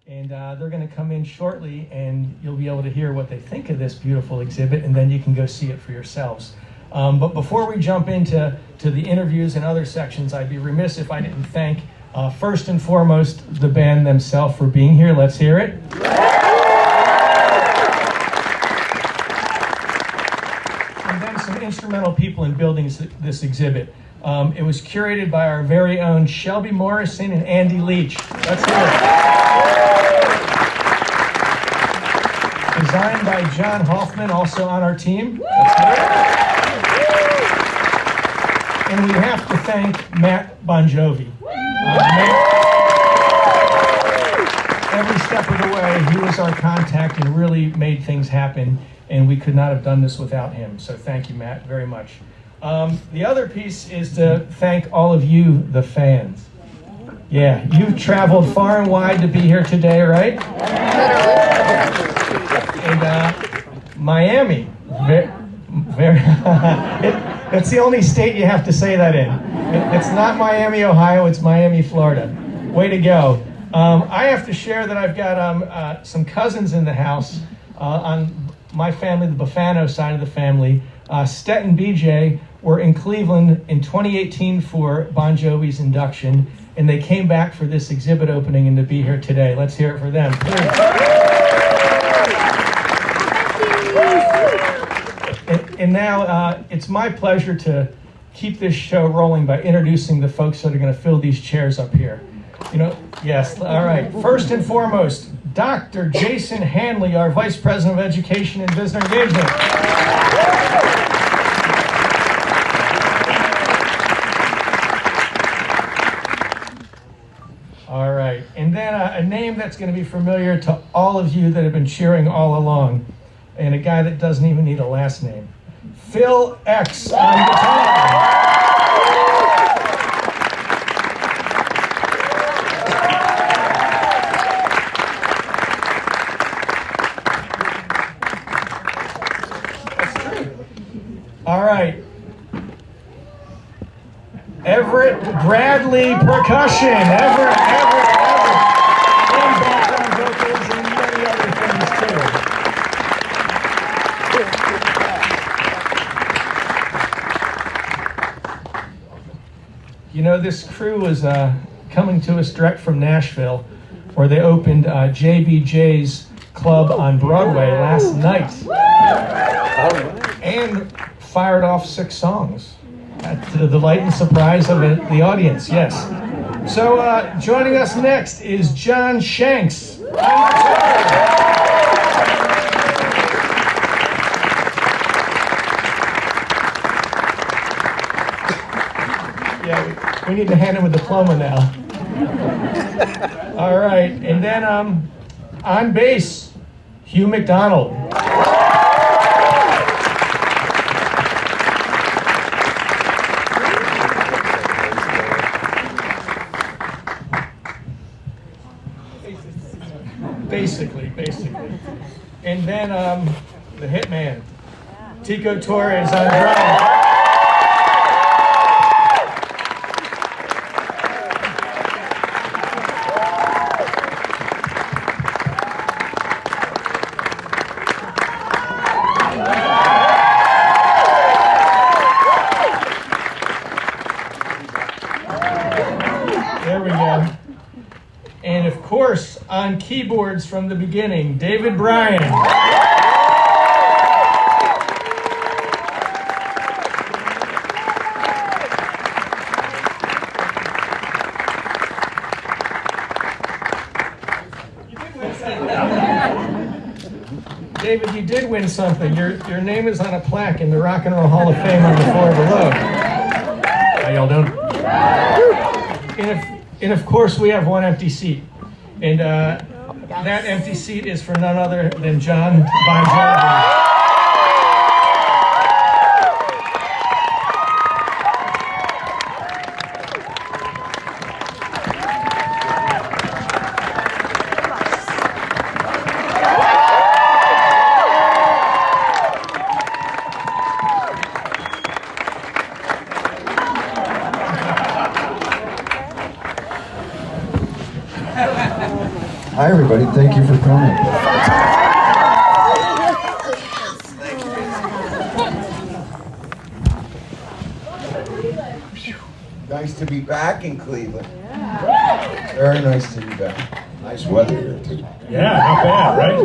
And they're going to come in shortly, and you'll be able to hear what they think of this beautiful exhibit, and then you can go see it for yourselves. But before we jump into the interviews and other sections, I'd be remiss if I didn't thank, first and foremost, the band themselves for being here. Let's hear it. And then some instrumental people in building this exhibit. It was curated by our very own Shelby Morrison and Andy Leach. Let's hear it. Designed by John Hoffman, also on our team. Let's hear it. And we have to thank Matt Bon Jovi. Every step of the way, he was our contact and really made things happen, and we could not have done this without him. So thank you, Matt, very much. The other piece is to thank all of you, the fans. Yeah, you've traveled far and wide to be here today, right? And Miami, it's the only state you have to say that in. It's not Miami, Ohio, it's Miami, Florida. Way to go. I have to share that I've got some cousins in the house on my family, the Bufano side of the family. Stet and BJ were in Cleveland in 2018 for Bon Jovi's induction, and they came back for this exhibit opening and to be here today. Let's hear it for them, please. And now it's my pleasure to keep this show rolling by introducing the folks that are going to fill these chairs up here. Yes, all right. First and foremost, Dr. Jason Hanley, our Vice President of Education and Visitor Engagement. All right, and then a name that's going to be familiar to all of you that have been cheering all along, and a guy that doesn't even need a last name. Phil X on guitar. All right. Everett Bradley percussion. Everett. And background vocals and many other things too. This crew was coming to us direct from Nashville, where they opened JBJ's Club on Broadway last night. And fired off 6 songs to the delight and surprise of the audience, yes. So joining us next is John Shanks. Yeah, we need to hand him a diploma now. All right, and then on bass, Hugh McDonald. Basically. And then the hitman, Tico Torres on drums. There we go. And of course, on keyboards from the beginning, David Bryan. David, you did win something. Your name is on a plaque in the Rock and Roll Hall of Fame on the floor below. How y'all doing? And of course, we have one empty seat. And that empty seat is for none other than John Bon Jovi. Hi, everybody. Thank you for coming. Nice to be back in Cleveland. Very nice to be back. Nice weather here, too. Yeah, not bad, right?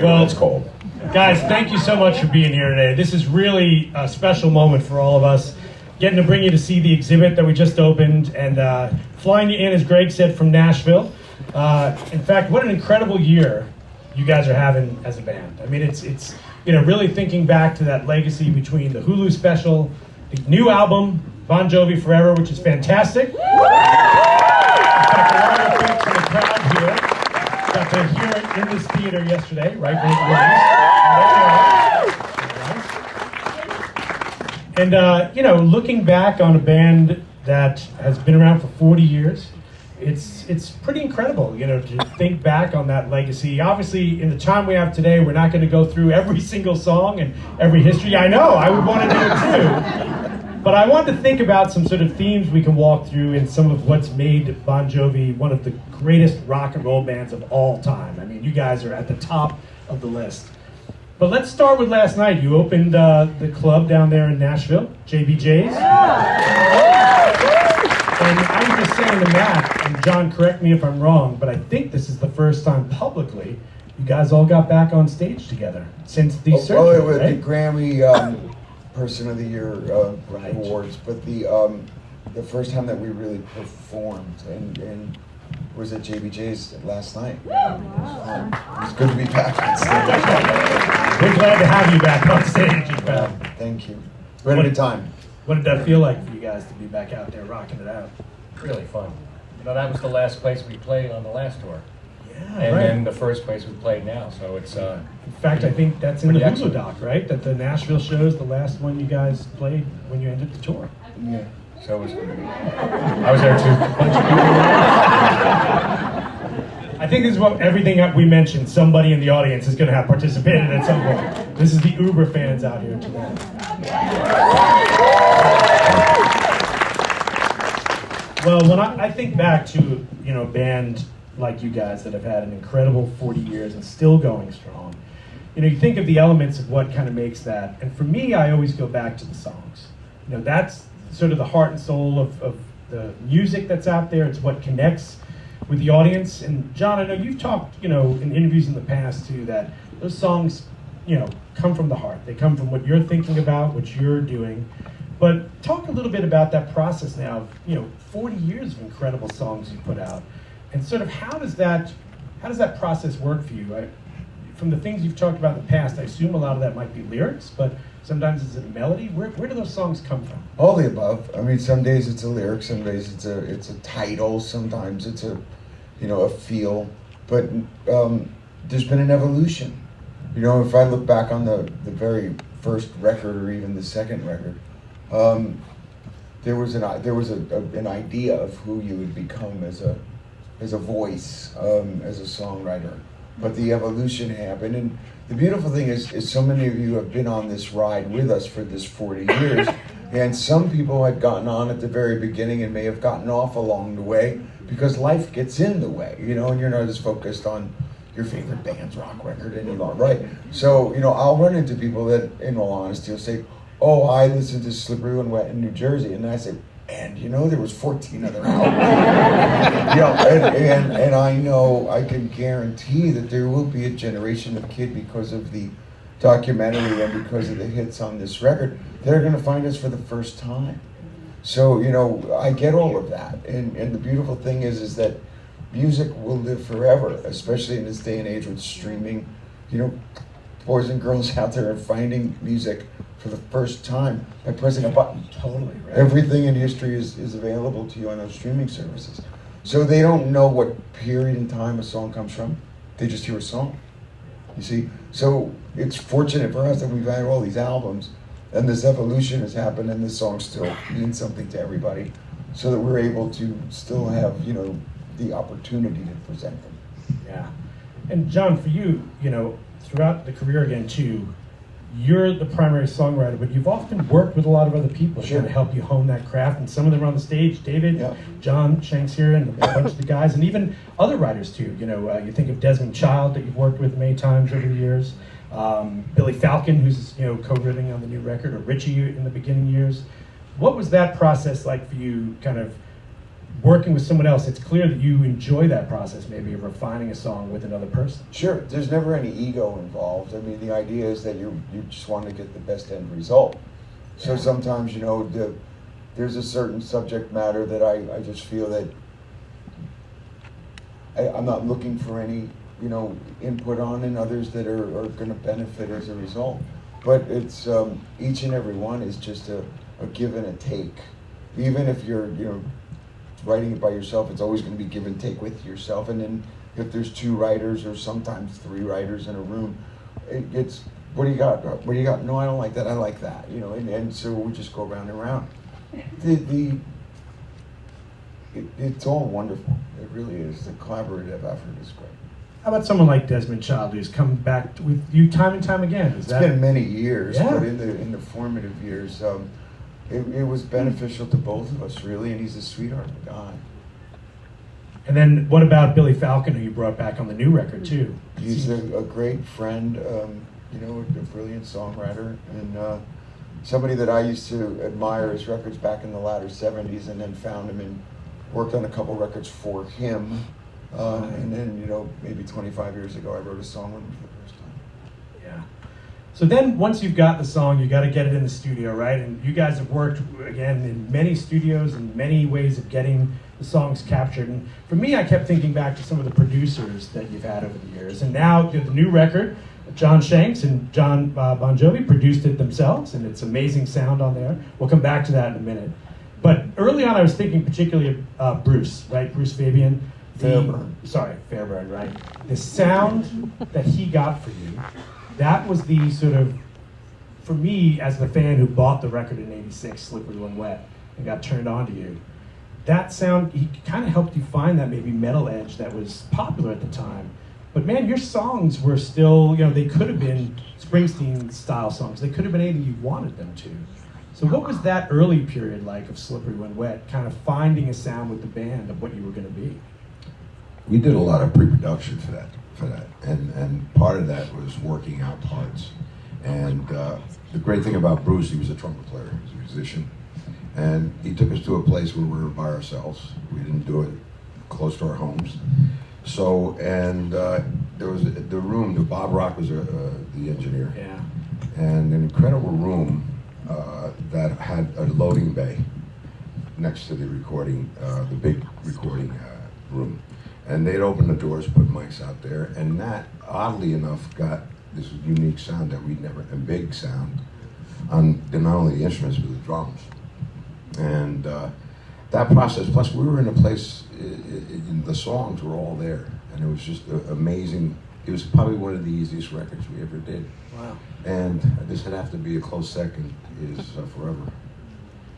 Well, it's cold. Guys, thank you so much for being here today. This is really a special moment for all of us. Getting to bring you to see the exhibit that we just opened and flying you in, as Greg said, from Nashville. In fact, what an incredible year you guys are having as a band. I mean, it's really thinking back to that legacy between the Hulu special, the new album, Bon Jovi Forever, which is fantastic. In fact, a lot of folks in the crowd here got to hear it in this theater yesterday, right? When it released. And looking back on a band that has been around for 40 years, it's pretty incredidu to think back on that legacy. Obviously, in the time we have today, we're not going to go through every single song and every history. I know, I would want to do it too. But I wanted to think about some sort of themes we can walk through in some of what's made Bon Jovi one of the greatest rock and roll bands of all time. I mean, you guys are at the top of the list. But let's start with last night. You opened the club down there in Nashville, JBJ's. And I was just saying the math, and John, correct me if I'm wrong, but I think this is the first time publicly you guys all got back on stage together since the surgery, Well, it was right? the Grammy Person of the Year awards, but the first time that we really performed and was at JBJ's last night. It was good to be back on stage. We're glad to have you back on stage. Thank you. We had a good time. What did that feel like for you guys to be back out there rocking it out? Really fun. That was the last place we played on the last tour. Yeah, And right. then the first place we played now, so it's In fact, I think that's in the pretty Hulu excellent. doc, right? That the Nashville show is the last one you guys played when you ended the tour. Yeah. so it was good to be. I was there too. I think this is what everything that we mentioned, somebody in the audience is going to have participated at some point. This is the Uber fans out here today. Well, when I think back to a band like you guys that have had an incredible 40 years and still going strong, you think of the elements of what kind of makes that. And for me, I always go back to the songs. That's sort of the heart and soul of the music that's out there. It's what connects with the audience. And John, I know you've talked, in interviews in the past too, that those songs, come from the heart. They come from what you're thinking about, what you're doing. But talk a little bit about that process now of, 40 years of incredible songs you put out. And sort of how does that process work for you? From the things you've talked about in the past, I assume a lot of that might be lyrics, but sometimes it's a melody. Where do those songs come from? All the above. I mean, some days it's a lyric, some days it's a title, sometimes it's a feel. But there's been an evolution. If I look back on the very first record or even the second record, there was an idea of who you would become as a voice, as a songwriter. But the evolution happened, and the beautiful thing is so many of you have been on this ride with us for this 40 years, and some people had gotten on at the very beginning and may have gotten off along the way because life gets in the way, and you're not as focused on your favorite band's rock record anymore, right? So, I'll run into people that, in all honesty, will say, oh, I listened to Slippery When Wet in New Jersey, and I say, and there was 14 other albums. And I know, I can guarantee that there will be a generation of kid because of the documentary and because of the hits on this record, they're going to find us for the first time. So, I get all of that. And the beautiful thing is that music will live forever, especially in this day and age with streaming. Boys and girls out there are finding music for the first time by pressing a button. Totally, right. Everything in history is available to you on those streaming services. So they don't know what period in time a song comes from. They just hear a song. You see? So it's fortunate for us that we've had all these albums and this evolution has happened and this song still means something to everybody so that we're able to still have, the opportunity to present them. Yeah. And John, for you, throughout the career again too, you're the primary songwriter, but you've often worked with a lot of other people to Sure. kind of help you hone that craft, and some of them are on the stage. David, Yeah. John Shanks here, and a bunch of the guys, and even other writers too. You know, you think of Desmond Child that you've worked with many times over the years. Billy Falcon, who's co-writing on the new record, or Richie in the beginning years. What was that process like for you, kind of working with someone else? It's clear that you enjoy that process, maybe of refining a song with another person. Sure, there's never any ego involved. I mean, the idea is that you just want to get the best end result. So sometimes, there's a certain subject matter that I just feel that I'm not looking for any, input on, and others that are going to benefit as a result. But it's each and every one is just a give and a take. Even if you're, writing it by yourself, it's always going to be give and take with yourself. And then if there's two writers or sometimes three writers in a room, it's what do you got? What do you got? No, I don't like that. I like that. And so we just go round and round. It's all wonderful. It really is. The collaborative effort is great. How about someone like Desmond Child, who's come back with you time and time again? It's been many years, Yeah. but in the formative years, it was beneficial to both of us, really. And he's a sweetheart of a guy. And then what about Billy Falcon, who you brought back on the new record too? He's a great friend, a brilliant songwriter, and somebody that I used to admire his records back in the latter 70s, and then found him and worked on a couple records for him. And then, maybe 25 years ago, I wrote a song with him for the first time. Yeah. So then once you've got the song, you got to get it in the studio, right? And you guys have worked, again, in many studios and many ways of getting the songs captured. And for me, I kept thinking back to some of the producers that you've had over the years. And now the new record, John Shanks and John Bon Jovi produced it themselves, and it's amazing sound on there. We'll come back to that in a minute. But early on, I was thinking particularly of Bruce, right? Bruce Fabian. Fairburn. Fairburn, right. The sound that he got for you, that was the sort of, for me, as the fan who bought the record in '86, Slippery When Wet, and got turned on to you, that sound, he kind of helped you find that maybe metal edge that was popular at the time. But man, your songs were still, they could have been Springsteen-style songs. They could have been anything you wanted them to. So what was that early period like of Slippery When Wet, kind of finding a sound with the band of what you were going to be? We did a lot of pre-production for that, and part of that was working out parts. And the great thing about Bruce, he was a trumpet player, he was a musician, and he took us to a place where we were by ourselves. We didn't do it close to our homes. So, and there was the room. Bob Rock was the engineer, Yeah. and an incredible room that had a loading bay next to the recording, the big recording room. And they'd open the doors, put mics out there, and that, oddly enough, got this unique sound that we'd never, a big sound, on not only the instruments, but the drums. And that process, plus we were in a place, the songs were all there, and it was just amazing. It was probably one of the easiest records we ever did. Wow. And this would have to be a close second, is Forever.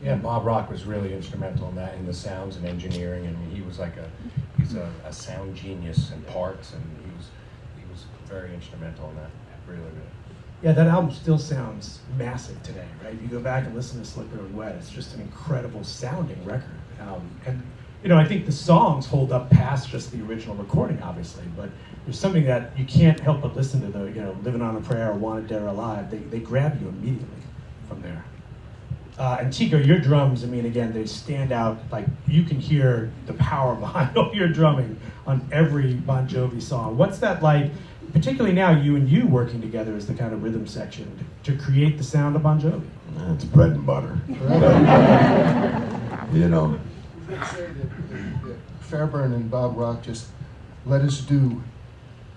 Yeah, Bob Rock was really instrumental in that, in the sounds and engineering. I mean, he's a sound genius in parts, and he was very instrumental in that. Really, really. Yeah, that album still sounds massive today, right? You go back and listen to Slippery When Wet, it's just an incredible sounding record. And I think the songs hold up past just the original recording, obviously, but there's something that you can't help but listen to, Living on a Prayer or Wanted Dead or Alive. They grab you immediately from there. And Tico, your drums, again, they stand out. Like, you can hear the power behind all your drumming on every Bon Jovi song. What's that like, particularly now, you working together as the kind of rhythm section to create the sound of Bon Jovi? It's bread and butter. I'd say that Fairburn and Bob Rock just let us do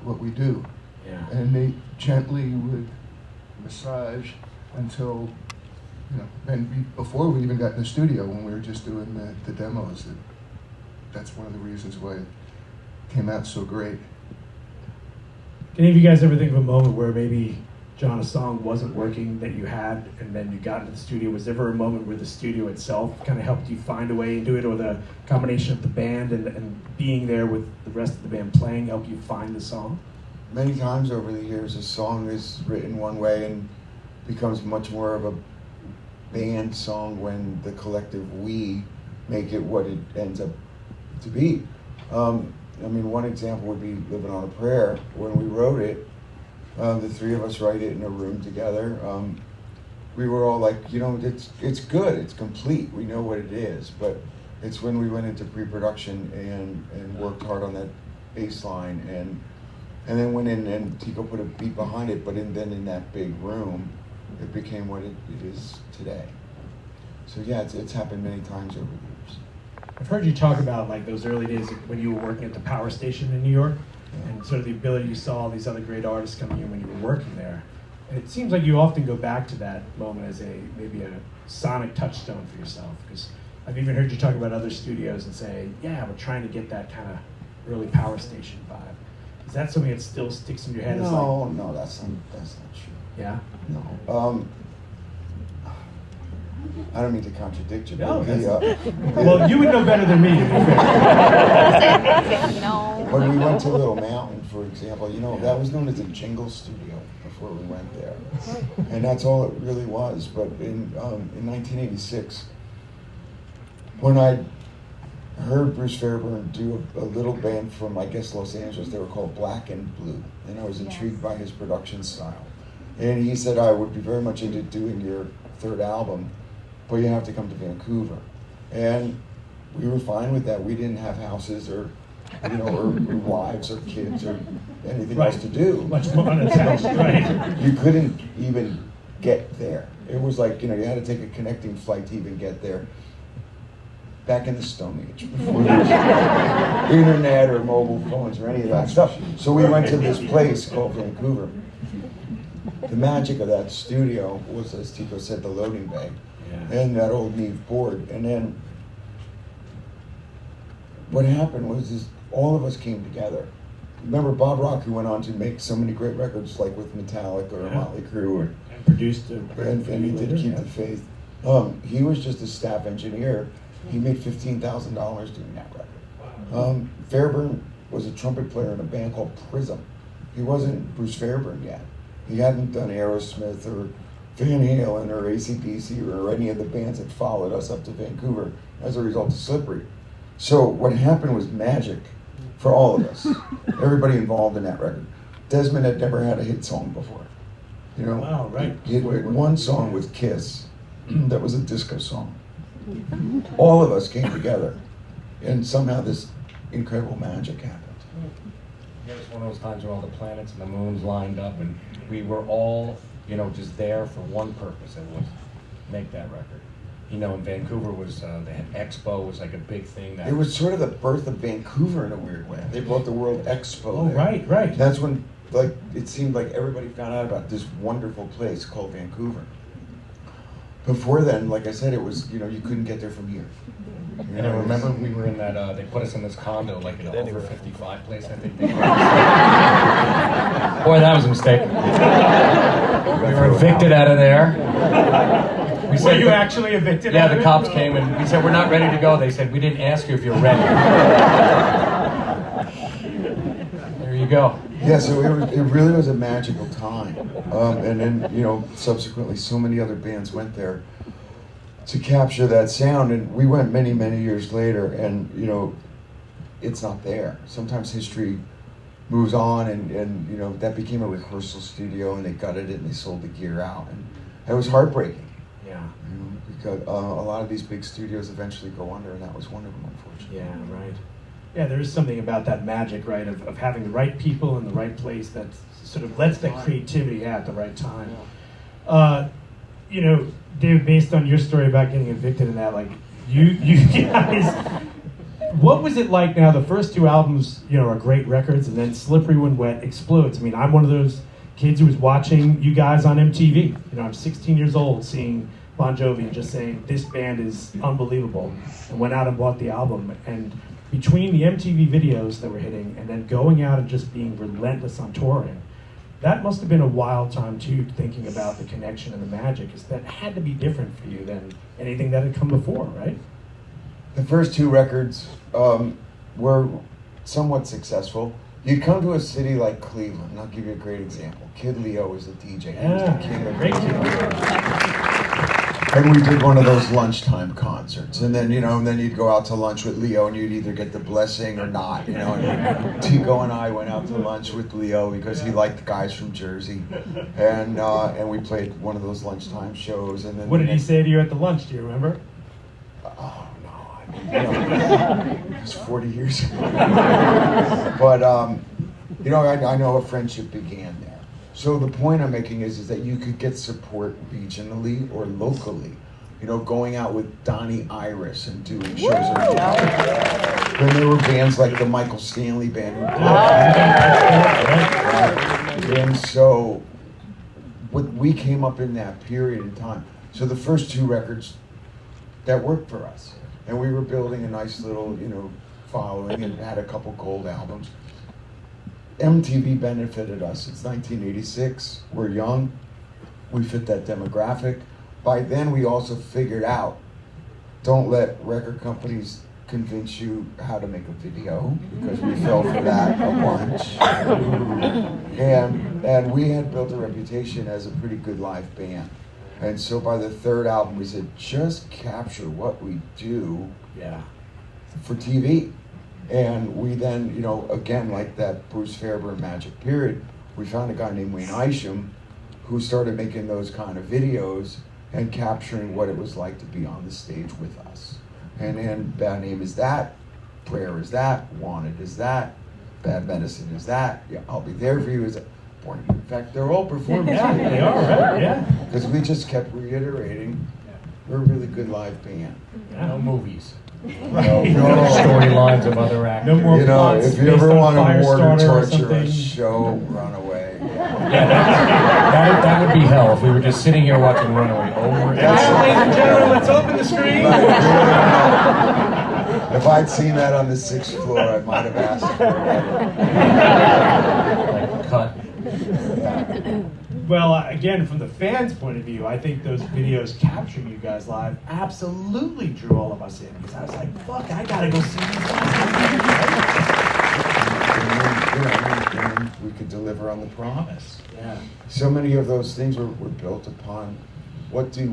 what we do. Yeah. And they gently would massage until, and before we even got in the studio, when we were just doing the demos, that's one of the reasons why it came out so great. Can any of you guys ever think of a moment where maybe, John, a song wasn't working that you had, and then you got into the studio? Was there ever a moment where the studio itself kind of helped you find a way into it, or the combination of the band and being there with the rest of the band playing helped you find the song? Many times over the years, a song is written one way, and becomes much more of a band song when the collective we make it what it ends up to be. I mean, one example would be Living on a Prayer. When we wrote it, the three of us write it in a room together. We were all like, it's good, it's complete, we know what it is, but it's when we went into pre-production and worked hard on that bass line and then went in and Tico put a beat behind it, but then in that big room, it became what it is today. So yeah, it's happened many times over the years. I've heard you talk about like those early days when you were working at the power station in New York, and sort of the ability you saw all these other great artists coming in when you were working there. And it seems like you often go back to that moment as maybe a sonic touchstone for yourself, because I've even heard you talk about other studios and say, yeah, we're trying to get that kind of early power station vibe. Is that something that still sticks in your head? No, that's not true. Yeah? No. I don't mean to contradict you. No, but well, you would know better than me. To be fair. No. when we went to Little Mountain, for example, that was known as a jingle studio before we went there, and that's all it really was. But in 1986, when I heard Bruce Fairbairn do a little band from, I guess, Los Angeles, they were called Black and Blue, and I was intrigued by his production style. And he said, I would be very much into doing your third album, but you have to come to Vancouver. And we were fine with that. We didn't have houses or wives or kids or anything else to do. Much more unattached, right? You couldn't even get there. It was like, you had to take a connecting flight to even get there. Back in the Stone Age, before there was internet or mobile phones or any of that stuff. So we went to this place called Vancouver. The magic of that studio was, as Tico said, the loading bay and that old Neve board. And then what happened was all of us came together. Remember Bob Rock, who went on to make so many great records, like with Metallica or Motley Crue, and produced it. And he did Keep the Faith. He was just a staff engineer. He made $15,000 doing that record. Fairbairn was a trumpet player in a band called Prism. He wasn't Bruce Fairbairn yet. He hadn't done Aerosmith or Van Halen or AC/DC or any of the bands that followed us up to Vancouver as a result of Slippery. So what happened was magic for all of us, everybody involved in that record. Desmond had never had a hit song before. Wow, right. He had one song with Kiss that was a disco song. All of us came together, and somehow this incredible magic happened. It was one of those times where all the planets and the moons lined up, and we were all, just there for one purpose, and was make that record. In Vancouver was, the Expo was like a big thing. It was sort of the birth of Vancouver in a weird way. They brought the World Expo Oh, there. right. That's when, it seemed like everybody found out about this wonderful place called Vancouver. Before then, like I said, it was, you couldn't get there from here. And I remember we were in that, they put us in this condo, like an over 55 place, I think. Boy, that was a mistake. We were evicted out of there. Were you actually evicted? Yeah, the cops came and we said, we're not ready to go. They said, we didn't ask you if you're ready. There you go. Yeah, so it really was a magical time. And then, subsequently so many other bands went there to capture that sound. And we went many, many years later and, it's not there. Sometimes history moves on and that became a rehearsal studio and they gutted it and they sold the gear out. And it was heartbreaking. Yeah. Because a lot of these big studios eventually go under and that was one of them, unfortunately. Yeah, right. Yeah, there is something about that magic, right, of having the right people in the right place that sort of lets that creativity at the right time. David, based on your story about getting evicted and that, like, you guys, what was it like now? The first two albums, are great records, and then Slippery When Wet explodes. I mean, I'm one of those kids who was watching you guys on MTV. I'm 16 years old seeing Bon Jovi and just saying, this band is unbelievable, and went out and bought the album. And between the MTV videos that were hitting and then going out and just being relentless on touring, that must have been a wild time too, thinking about the connection and the magic, because that had to be different for you than anything that had come before, right? The first two records were somewhat successful. You'd come to a city like Cleveland, and I'll give you a great example. Kid Leo was the DJ. He was the king of great And we did one of those lunchtime concerts, and then you'd go out to lunch with Leo, and you'd either get the blessing or not, And Tico and I went out to lunch with Leo because he liked the guys from Jersey, and we played one of those lunchtime shows. And then What did he say to you at the lunch? Do you remember? Oh no, I mean, it was 40 years ago. But I know a friendship began there. So the point I'm making is that you could get support regionally or locally. Going out with Donnie Iris and doing shows. Then there were bands like the Michael Stanley Band. And so we came up in that period in time. So the first 2 records that worked for us. And we were building a nice little, following and had a couple gold albums. MTV benefited us. It's 1986. We're young. We fit that demographic. By then, we also figured out, don't let record companies convince you how to make a video, because we fell for that a bunch. And we had built a reputation as a pretty good live band. And so by the 3rd album, we said, just capture what we do for TV. And we then, again, like that Bruce Fairbairn Magic Period, we found a guy named Wayne Isham who started making those kind of videos and capturing what it was like to be on the stage with us. And Bad Name is that, Prayer is that, Wanted is that, Bad Medicine is that, I'll Be There For You is that. In fact, they're all performers. Yeah, they are, right? Yeah. Because we just kept reiterating, we're a really good live band. No movies. No, Storylines of other actors. No more plots if you based ever on want to Firestarter water or torture a something. show, run away. That would be hell if we were just sitting here watching Runaway over and Ladies over. and gentlemen, let's open the screen. If I'd seen that on the 6th floor, I might have asked for it. Cut. Well, again, from the fans' point of view, I think those videos capturing you guys live absolutely drew all of us in, because I was like, fuck, I gotta go see these And we could deliver on the promise. Yeah. So many of those things were built upon, what do?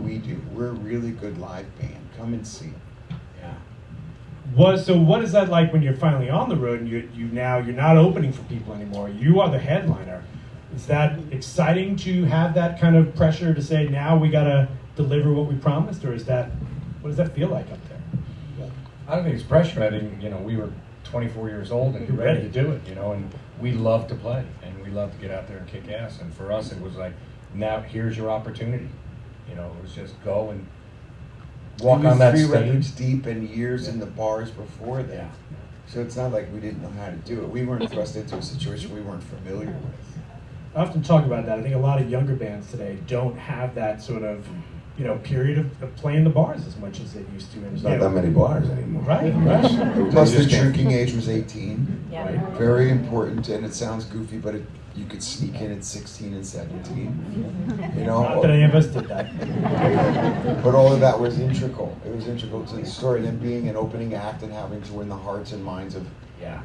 We're a really good live band. Come and see it. So what is that like when you're finally on the road and you're not opening for people anymore? You are the headliner. Is that exciting to have that kind of pressure to say, now we gotta deliver what we promised, or what does that feel like up there? I don't think it's pressure. I think, we were 24 years old and You're ready ready. to do it, and we love to play and we love to get out there and kick ass. And for us, it was like, now here's your opportunity. It was just go and walk We on that 3 stage. records deep and years in the bars before that. Yeah. So it's not like we didn't know how to do it. We weren't thrust into a situation we weren't familiar with. I often talk about that. I think a lot of younger bands today don't have that sort of, period of playing the bars as much as they used to. There's not that many bars anymore. Right. Plus the just can't- drinking age was 18. Yeah. Very important, and it sounds goofy, but you could sneak in at 16 and 17. Not that any of us did that. But all of that was integral. It was integral to the story. And then being an opening act and having to win the hearts and minds of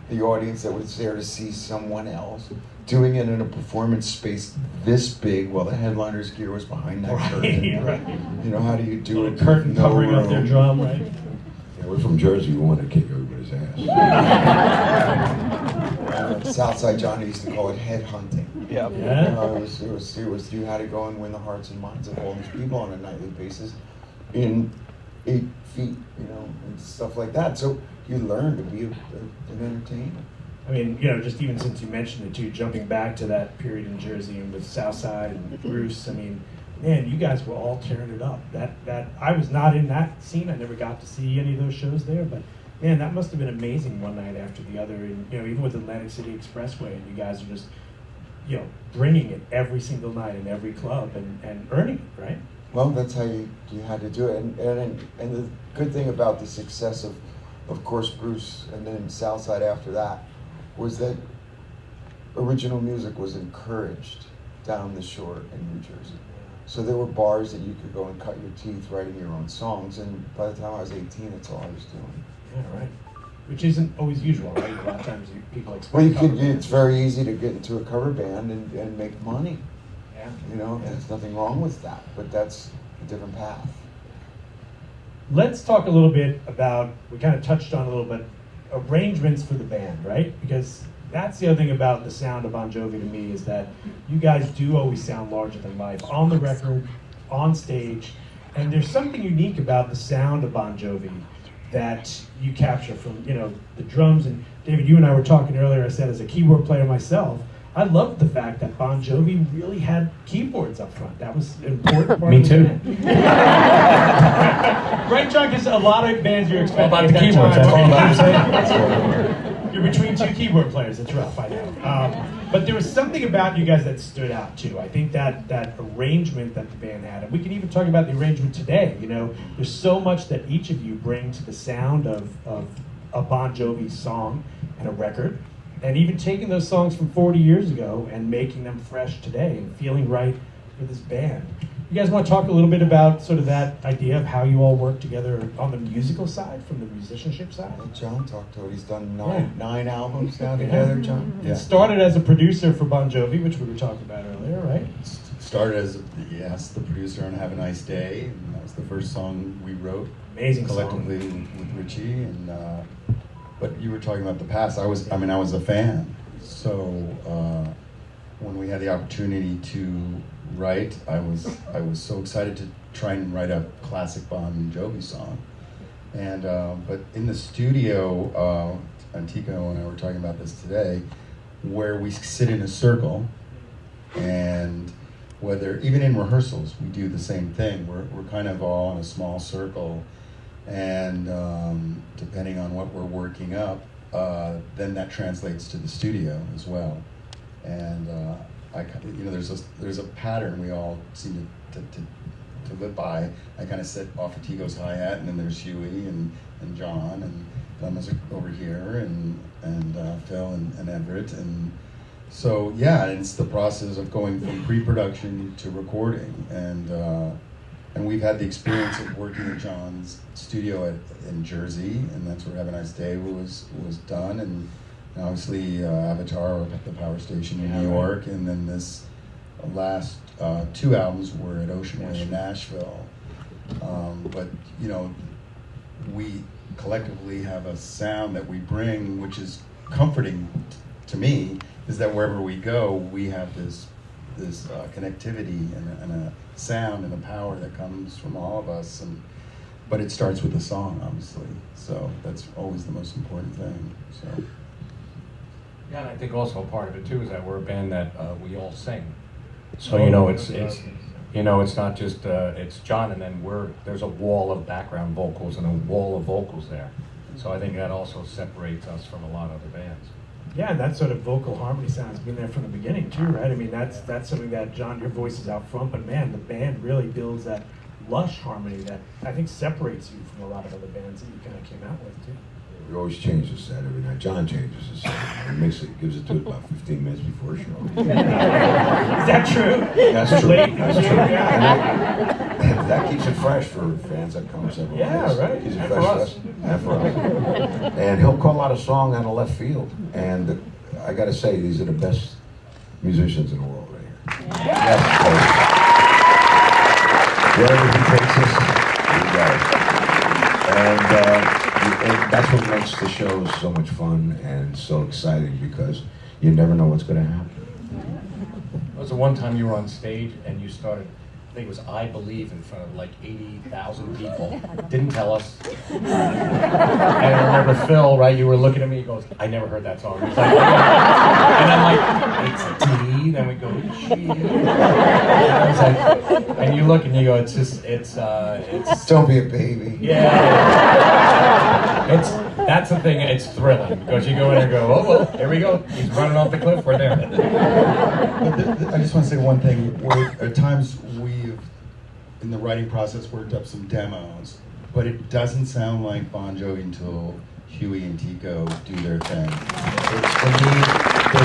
the audience that was there to see someone else, doing it in a performance space this big while the headliner's gear was behind that curtain. Right. How do you do it? The curtain with no covering up their room? drum, right? Yeah, we're from Jersey. We want to kick everybody's ass. Southside Johnny used to call it head hunting. Yeah. It was you had to go and win the hearts and minds of all these people on a nightly basis in 8 feet, and stuff like that. So you learn to be an entertainer. I mean, just even since you mentioned it too, jumping back to that period in Jersey and with Southside and Bruce, I mean, man, you guys were all tearing it up. That I was not in that scene. I never got to see any of those shows there, but man, that must have been amazing one night after the other. And even with Atlantic City Expressway, and you guys are just, bringing it every single night in every club and earning it, right? Well, that's how you had to do it. And the good thing about the success of course, Bruce and then Southside after that was that original music was encouraged down the shore in New Jersey. So there were bars that you could go and cut your teeth writing your own songs. And by the time I was 18, that's all I was doing. Yeah, right. which isn't always usual, right? A lot of times people expect. Well, cover bands. it's very easy to get into a cover band and make money. Yeah. You know, there's nothing wrong with that, but that's a different path. Let's talk a little bit about, we kind of touched on a little bit, arrangements for the band, right? Because that's the other thing about the sound of Bon Jovi to me is that you guys do always sound larger than life on the record, on stage, and there's something unique about the sound of Bon Jovi that you capture from, you know, the drums. And David, you and I were talking earlier, I said as a keyboard player myself, I loved the fact that Bon Jovi really had keyboards up front. That was an important part Me of the too. band. Right, John? Because a lot of bands you're expecting All about at the that keyboards, time- that's all about You're between two keyboard players. It's rough, I know. But there was something about you guys that stood out too. I think that arrangement that the band had, and we can even talk about the arrangement today. You know, there's so much that each of you bring to the sound of a Bon Jovi song and a record, and even taking those songs from 40 years ago and making them fresh today and feeling right for this band. You guys want to talk a little bit about sort of that idea of how you all work together on the musical side, from the musicianship side? Let John talk to it. He's done Yeah. nine albums now together, John. It started as a producer for Bon Jovi, which we were talking about earlier, right? Started as, the producer on Have a Nice Day, and that was the first song we wrote Amazing collectively song. with Richie. And but you were talking about the past. I was a fan. So when we had the opportunity to write, I was so excited to try and write a classic Bon Jovi song. And but in the studio, Antico and I were talking about this today, where we sit in a circle, and whether even in rehearsals we do the same thing. We're kind of all in a small circle, and depending on what we're working up, then that translates to the studio as well. And there's a pattern we all seem to live by. I kind of sit off of Tico's hi-hat, and then there's Huey and John and Thomas over here, and Phil and Everett, and so yeah, it's the process of going from pre-production to recording, and we've had the experience of working at John's studio in Jersey, and that's where Have a Nice Day was done, and obviously Avatar at the Power Station in New York, and then this last two albums were at Ocean Way in Nashville. But you know, we collectively have a sound that we bring, which is comforting to me, is that wherever we go, we have this connectivity and a sound and a power that comes from all of us. But it starts with the song, obviously. So that's always the most important thing. So. Yeah, and I think also part of it too is that we're a band that we all sing. So you know, it's not just it's John, and then there's a wall of background vocals and a wall of vocals there. So I think that also separates us from a lot of other bands. Yeah, and that sort of vocal harmony sound's been there from the beginning too, right? I mean, that's something that, John, your voice is out front, but man, the band really builds that lush harmony that I think separates you from a lot of other bands that you kind of came out with too. We always change the set every night. John changes the set. He gives it to it about 15 minutes before a show. Is that true? That's true. Late. That's true. Yeah. And that keeps it fresh for fans that come several Yeah, days. right. Keeps it And fresh for for us. us. And for us. And he'll call out a song out of left field. And I got to say, these are the best musicians in the world right here. Yes, wherever he takes us, he goes. And that's what makes the shows so much fun and so exciting, because you never know what's going to happen. It was the one time you were on stage and you started, I think it was I Believe, in front of like 80,000 people. Didn't tell us. And I remember Phil, right, you were looking at me, he goes, I never heard that song. He's like, and I'm like, it's a D, then we go, G. And I was like, and you look and you go, it's Don't be a baby. yeah. That's the thing, it's thrilling, because you go in and go, oh, well, here we go. He's running off the cliff, we're there. But I just want to say one thing. At times we've, in the writing process, worked up some demos, but it doesn't sound like Bon Jovi until Huey and Tico do their thing. It's, for me,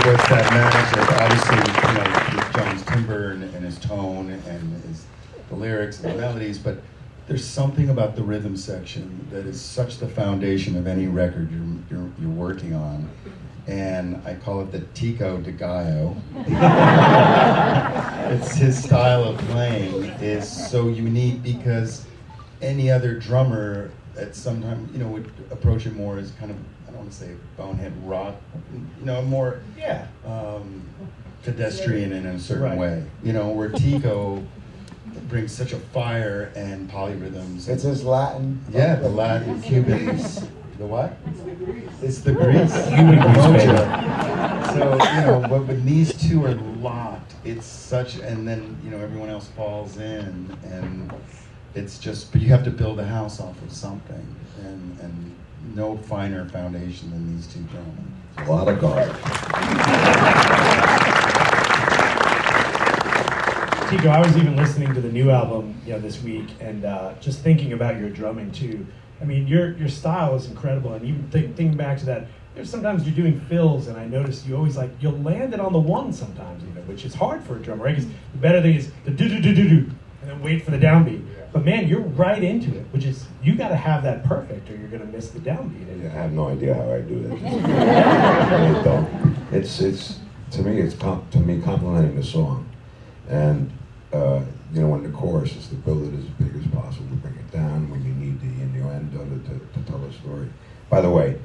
there was that magic, obviously, with John's timbre and his tone and the lyrics and the melodies, but there's something about the rhythm section that is such the foundation of any record you're working on, and I call it the Tico de Gallo. It's his style of playing is so unique because any other drummer at some time, would approach it more as kind of, I don't want to say bonehead rock, more pedestrian in a certain way. Where Tico brings such a fire and polyrhythms. It's his Latin. Yeah, the Latin Cubans. The what? It's the Greece. Cuban grease, So, but when these two are locked, it's such, and then, everyone else falls in, and it's just, but you have to build a house off of something, and no finer foundation than these two gentlemen. A lot of garbage. Tico, I was even listening to the new album, this week, and just thinking about your drumming too. I mean, your style is incredible, and even thinking back to that, there's sometimes you're doing fills, and I noticed you always you'll land it on the one sometimes, which is hard for a drummer, right? Because the better thing is the do-do-do-do-do, and then wait for the downbeat. But man, you're right into it, which is, you got to have that perfect, or you're going to miss the downbeat. I have no idea how I do that. I really don't. It's to me complimenting the song, and when the chorus is to build it as big as possible, to bring it down when you need the innuendo to tell a story. By the way,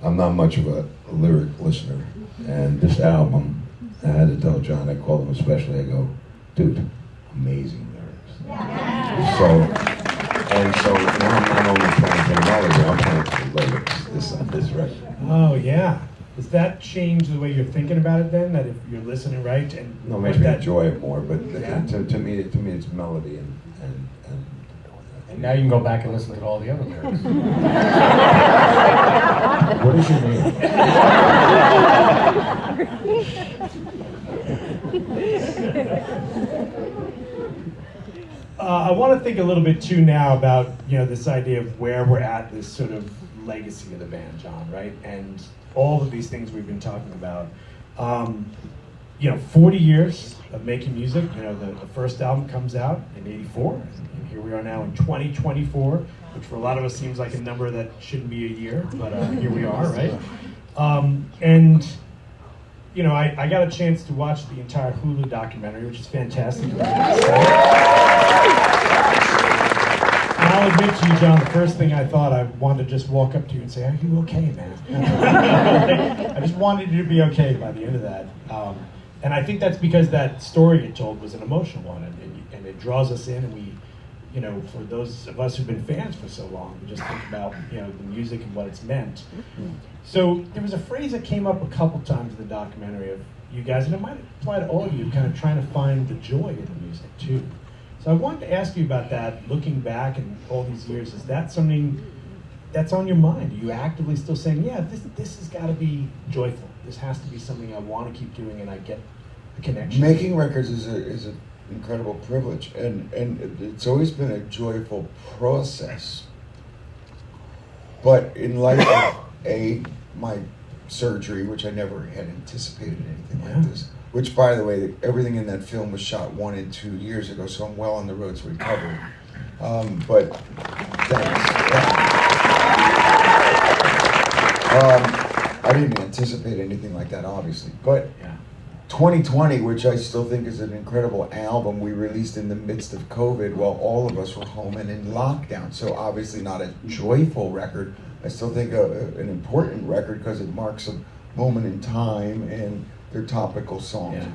I'm not much of a lyric listener, and this album, I had to tell John, I called him especially, I go, dude, amazing lyrics. So now I'm not only playing for the melody, I'm playing for the lyrics on this record. Oh yeah. Does that change the way you're thinking about it then? That if you're listening right and No, it makes me enjoy it more, but to me it's melody and Now you can go back and listen to all the other lyrics. what is your name? I want to think a little bit too now about this idea of where we're at, this sort of legacy of the band, John, right? And all of these things we've been talking about. 40 years of making music. The first album comes out in '84, and here we are now in 2024, which for a lot of us seems like a number that shouldn't be a year, but here we are, right? And I got a chance to watch the entire Hulu documentary, which is fantastic. And I'll admit to you, John, the first thing I thought, I wanted to just walk up to you and say, "Are you okay, man?" I just wanted you to be okay by the end of that. And I think that's because that story you told was an emotional one, and it draws us in, and we, for those of us who've been fans for so long, we just think about, the music and what it's meant. So there was a phrase that came up a couple times in the documentary of you guys, and it might apply to all of you, kind of trying to find the joy in the music too. So I wanted to ask you about that, looking back and all these years. Is that something that's on your mind? Are you actively still saying, yeah, this has got to be joyful. This has to be something I want to keep doing, and I get the connection. Making records is an incredible privilege, and it's always been a joyful process. But in light of my surgery, which I never had anticipated anything like this, which, by the way, everything in that film was shot 1 and 2 years ago, so I'm well on the road to recovery. But thanks. I didn't anticipate anything like that, obviously. But 2020, which I still think is an incredible album, we released in the midst of COVID while all of us were home and in lockdown. So obviously not a joyful record. I still think an important record because it marks a moment in time and they're topical songs. Yeah.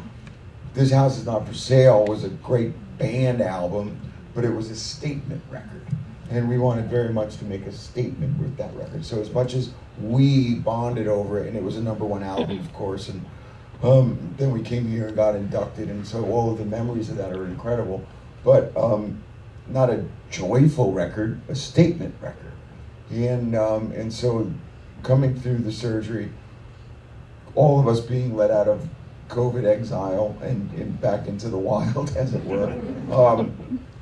This House Is Not For Sale was a great band album, but it was a statement record. And we wanted very much to make a statement with that record. So as much as we bonded over it, and it was a #1 album, of course, and then we came here and got inducted, and so all of the memories of that are incredible. But not a joyful record, a statement record. And so coming through the surgery, all of us being let out of COVID exile and back into the wild, as it were,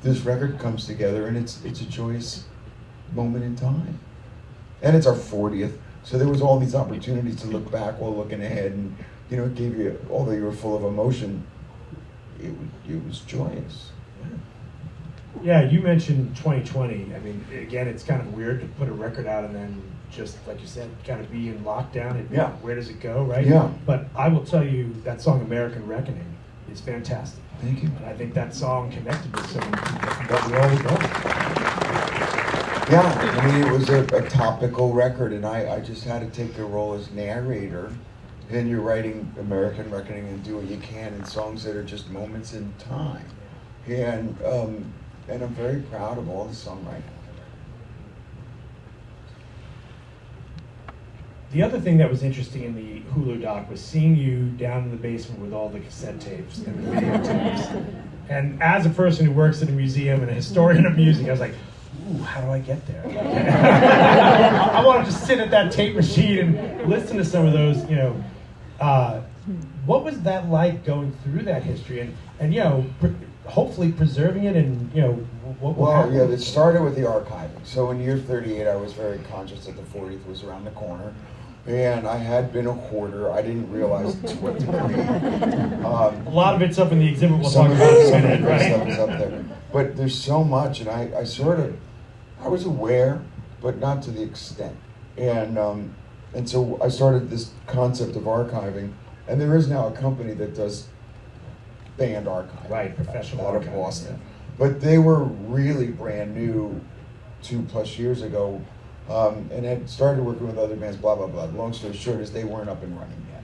this record comes together, and it's a joyous moment in time. And it's our 40th, so there was all these opportunities to look back while looking ahead, and it gave you, although you were full of emotion, it was joyous. Yeah, you mentioned 2020. I mean, again, it's kind of weird to put a record out and then just, like you said, kind of be in lockdown. And Yeah. where does it go, right? Yeah. But I will tell you, that song American Reckoning is fantastic. Thank you. And I think that song connected with so many people from what we all were going through. Yeah, I mean, it was a topical record, and I just had to take the role as narrator. And you're writing American Reckoning and do what you can in songs that are just moments in time. And I'm very proud of all the songwriting. The other thing that was interesting in the Hulu doc was seeing you down in the basement with all the cassette tapes and the videotapes. And as a person who works in a museum and a historian of music, I was like, ooh, how do I get there? I want to just sit at that tape machine and listen to some of those, you know. What was that like going through that history and you know, hopefully preserving it and, you know, what Well, happened? yeah, it started with the archiving. So in year 38, I was very conscious that the 40th was around the corner. And I had been a hoarder. I didn't realize to what degree. A lot of it's up in the exhibit we'll Some talk of about in a some of minute, the stuff right? is up there. But there's so much, and I was aware, but not to the extent. And so I started this concept of archiving, and there is now a company that does band archiving. Right, professional out of archiving, Boston. But they were really brand new 2+ years ago, and had started working with other bands, blah, blah, blah. Long story short is they weren't up and running yet.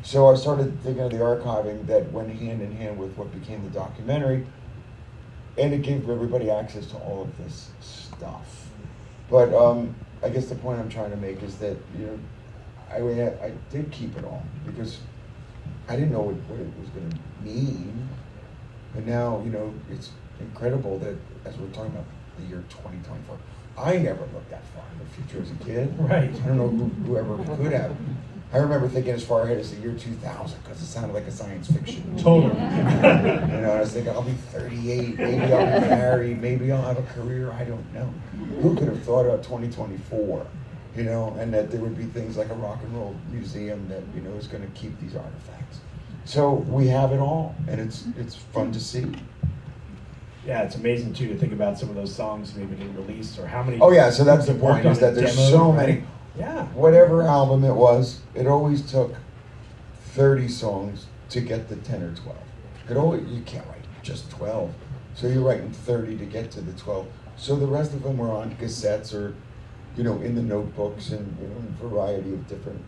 So I started thinking of the archiving that went hand in hand with what became the documentary, and it gave everybody access to all of this stuff. But I guess the point I'm trying to make is that, you know, I did keep it all because I didn't know what it was going to mean. And now, you know, it's incredible that as we're talking about the year 2024, I never looked that far in the future as a kid. Right. I don't know whoever could have. I remember thinking as far ahead as the year 2000 because it sounded like a science fiction movie. Totally. You know, I was thinking, I'll be 38, maybe I'll be married, maybe I'll have a career, I don't know. Who could have thought about 2024, you know, and that there would be things like a rock and roll museum that, you know, is going to keep these artifacts. So we have it all, and it's fun to see. Yeah, it's amazing too to think about some of those songs maybe getting released or how many. Oh yeah, so that's the people point, worked is on that there's demos, so right? many. Yeah. Whatever album it was, it always took 30 songs to get the 10 or 12. You can't write just 12. So you're writing 30 to get to the 12. So the rest of them were on cassettes or, you know, in the notebooks and, you know, a variety of different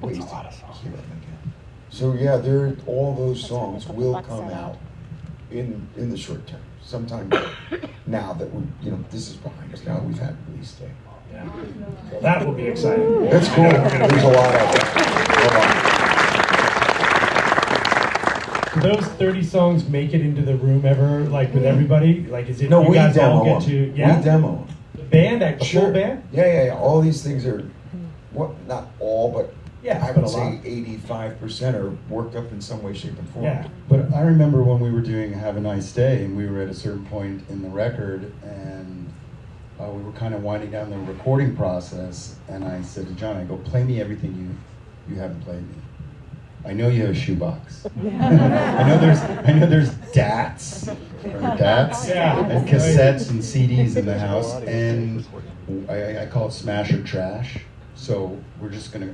ways to hear them again. So yeah, all those songs will come out in the short term. Sometime now that this is behind us. Now we've had release day. Yeah. Well, that will be exciting. That's cool. There's a lot of it. Do those 30 songs make it into the room ever, like with everybody? Like, is it No, you we guys all demo get them. to? Yeah. We demo The band, a full band. Yeah. All these things are, not all, but Yeah, I but would a lot. say 85% are worked up in some way, shape, and form. Yeah. But I remember when we were doing Have a Nice Day, and we were at a certain point in the record, and we were kind of winding down the recording process, and I said to John, I go, play me everything you haven't played me. I know you have a shoebox. I know there's DATs, Yeah. and cassettes and CDs in the house, and I call it smash or trash. So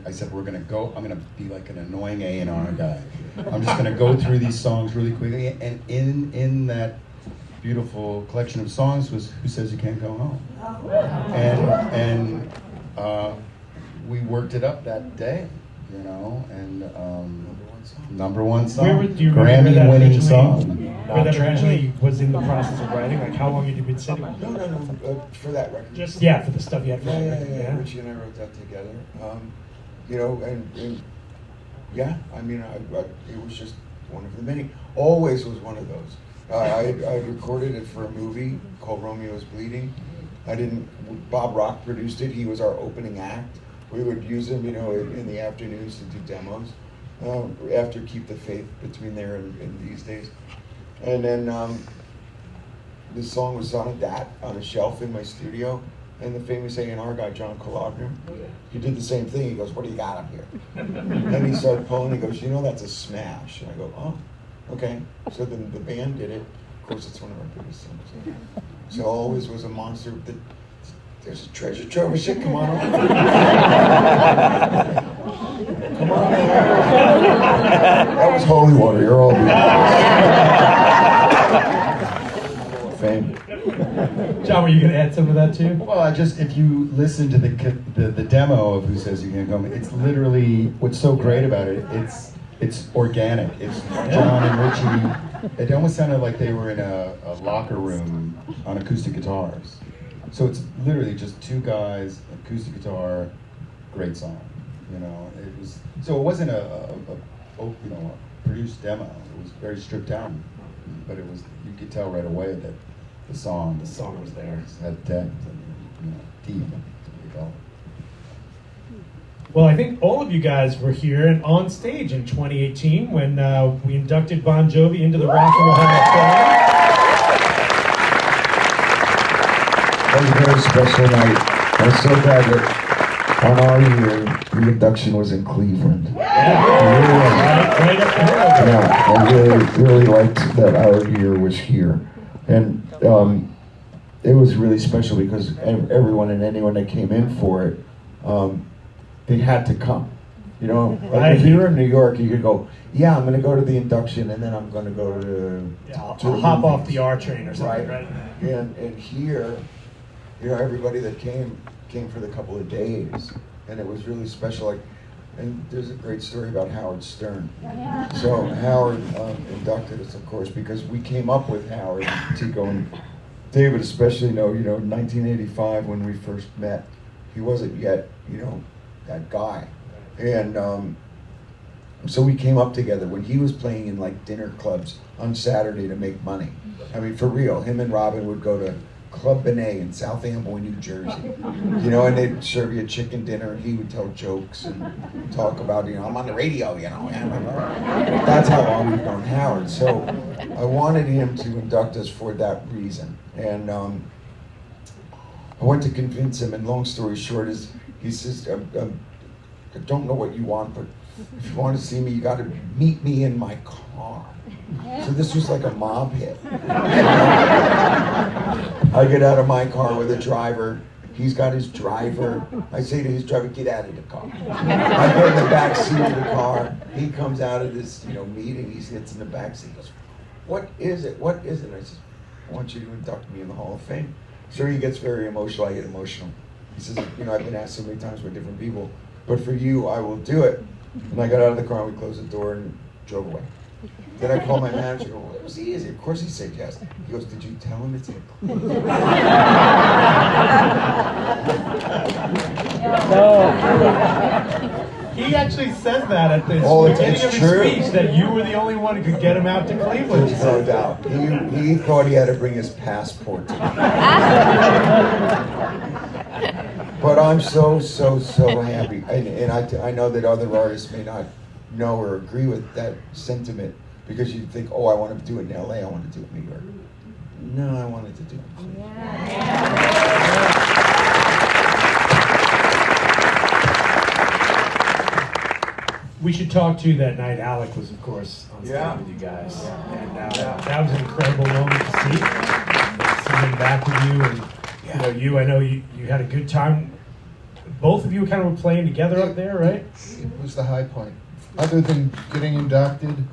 I said, we're gonna go, I'm gonna be like an annoying A&R guy. I'm just gonna go through these songs really quickly, and in that beautiful collection of songs was Who Says You Can't Go Home? And we worked it up that day, you know, and number one song, Do you remember where that Grammy-winning originally- song. Where that originally was in the process of writing? Like, how long had you been sitting on it? No, for that record. Just for the stuff you had for the Yeah. record. Richie and I wrote that together. You know, and yeah, I mean, it was just one of the many. Always was one of those. I recorded it for a movie called Romeo's Bleeding. Bob Rock produced it. He was our opening act. We would use him, you know, in the afternoons to do demos. After Keep the Faith between there and these days. And then the song was on a shelf in my studio. And the famous A&R guy, John Colodner, he did the same thing. He goes, what do you got up here? And he started pulling, he goes, you know, that's a smash. And I go, oh, okay. So then the band did it. Of course, it's one of our biggest songs. So always was a monster. There's a treasure trove of shit. Come on over. Come on over. That was holy water. You're all fame. John, were you going to add some of that too? Well, if you listen to the demo of Who Says You Can't Come, it's literally what's so great about it. It's organic. It's John and Richie. It almost sounded like they were in a locker room on acoustic guitars. So it's literally just two guys, acoustic guitar, great song. You know, it wasn't a produced demo. It was very stripped down, but it was, you could tell right away that the song was there. It had depth and deep. You know. Well, I think all of you guys were here and on stage in 2018 when we inducted Bon Jovi into the Rock and Roll Hall of Fame. That was a very special night. I was so glad that on our year, the induction was in Cleveland. Right up the hill. Yeah, I really liked that our year was here. And it was really special because everyone and anyone that came in for it, they had to come. You know, like if you were in New York, you could go, yeah, I'm going to go to the induction and then I'm going to go to I'll the hop off movies. the R train or something, right? And here, you know, everybody that came for the couple of days, and it was really special. Like, and there's a great story about Howard Stern. So Howard inducted us, of course, because we came up with Howard, Tico, and David especially know. You know, in 1985 when we first met, he wasn't yet, you know, that guy, and so we came up together when he was playing in like dinner clubs on Saturday to make money. I mean, for real, him and Robin would go to Club Benet in South Amboy, New Jersey. You know, and they'd serve you a chicken dinner, and he would tell jokes and talk about, you know, I'm on the radio, you know. That's how long we've known Howard. So I wanted him to induct us for that reason. And I went to convince him, and long story short is, he says, I don't know what you want, but if you want to see me, you got to meet me in my car. So this was like a mob hit. I get out of my car with a driver. He's got his driver. I say to his driver, get out of the car. I get in the back seat of the car. He comes out of this, you know, meeting. He sits in the back seat. He goes, what is it? What is it? I said, I want you to induct me in the Hall of Fame. So he gets very emotional. I get emotional. He says, you know, I've been asked so many times by different people, but for you, I will do it. And I got out of the car, and we closed the door and drove away. Then I called my manager. Well, it was easy. Of course he said yes. He goes, did you tell him it's in Cleveland? He actually says that at the beginning it's of his true. speech, that you were the only one who could get him out to Cleveland. There's no doubt. He thought he had to bring his passport to me. But I'm so happy. And I know that other artists may not know or agree with that sentiment, because you think, oh, I want to do it in LA, I want to do it in New York. No, I wanted to do it in Cleveland. We should talk to that night. Alec was, of course, on stage Yeah. with you guys, and that was an incredible moment to see. Sitting back with you, and I know you had a good time. Both of you kind of were playing together up there, right? It was the high point. Other than getting inducted,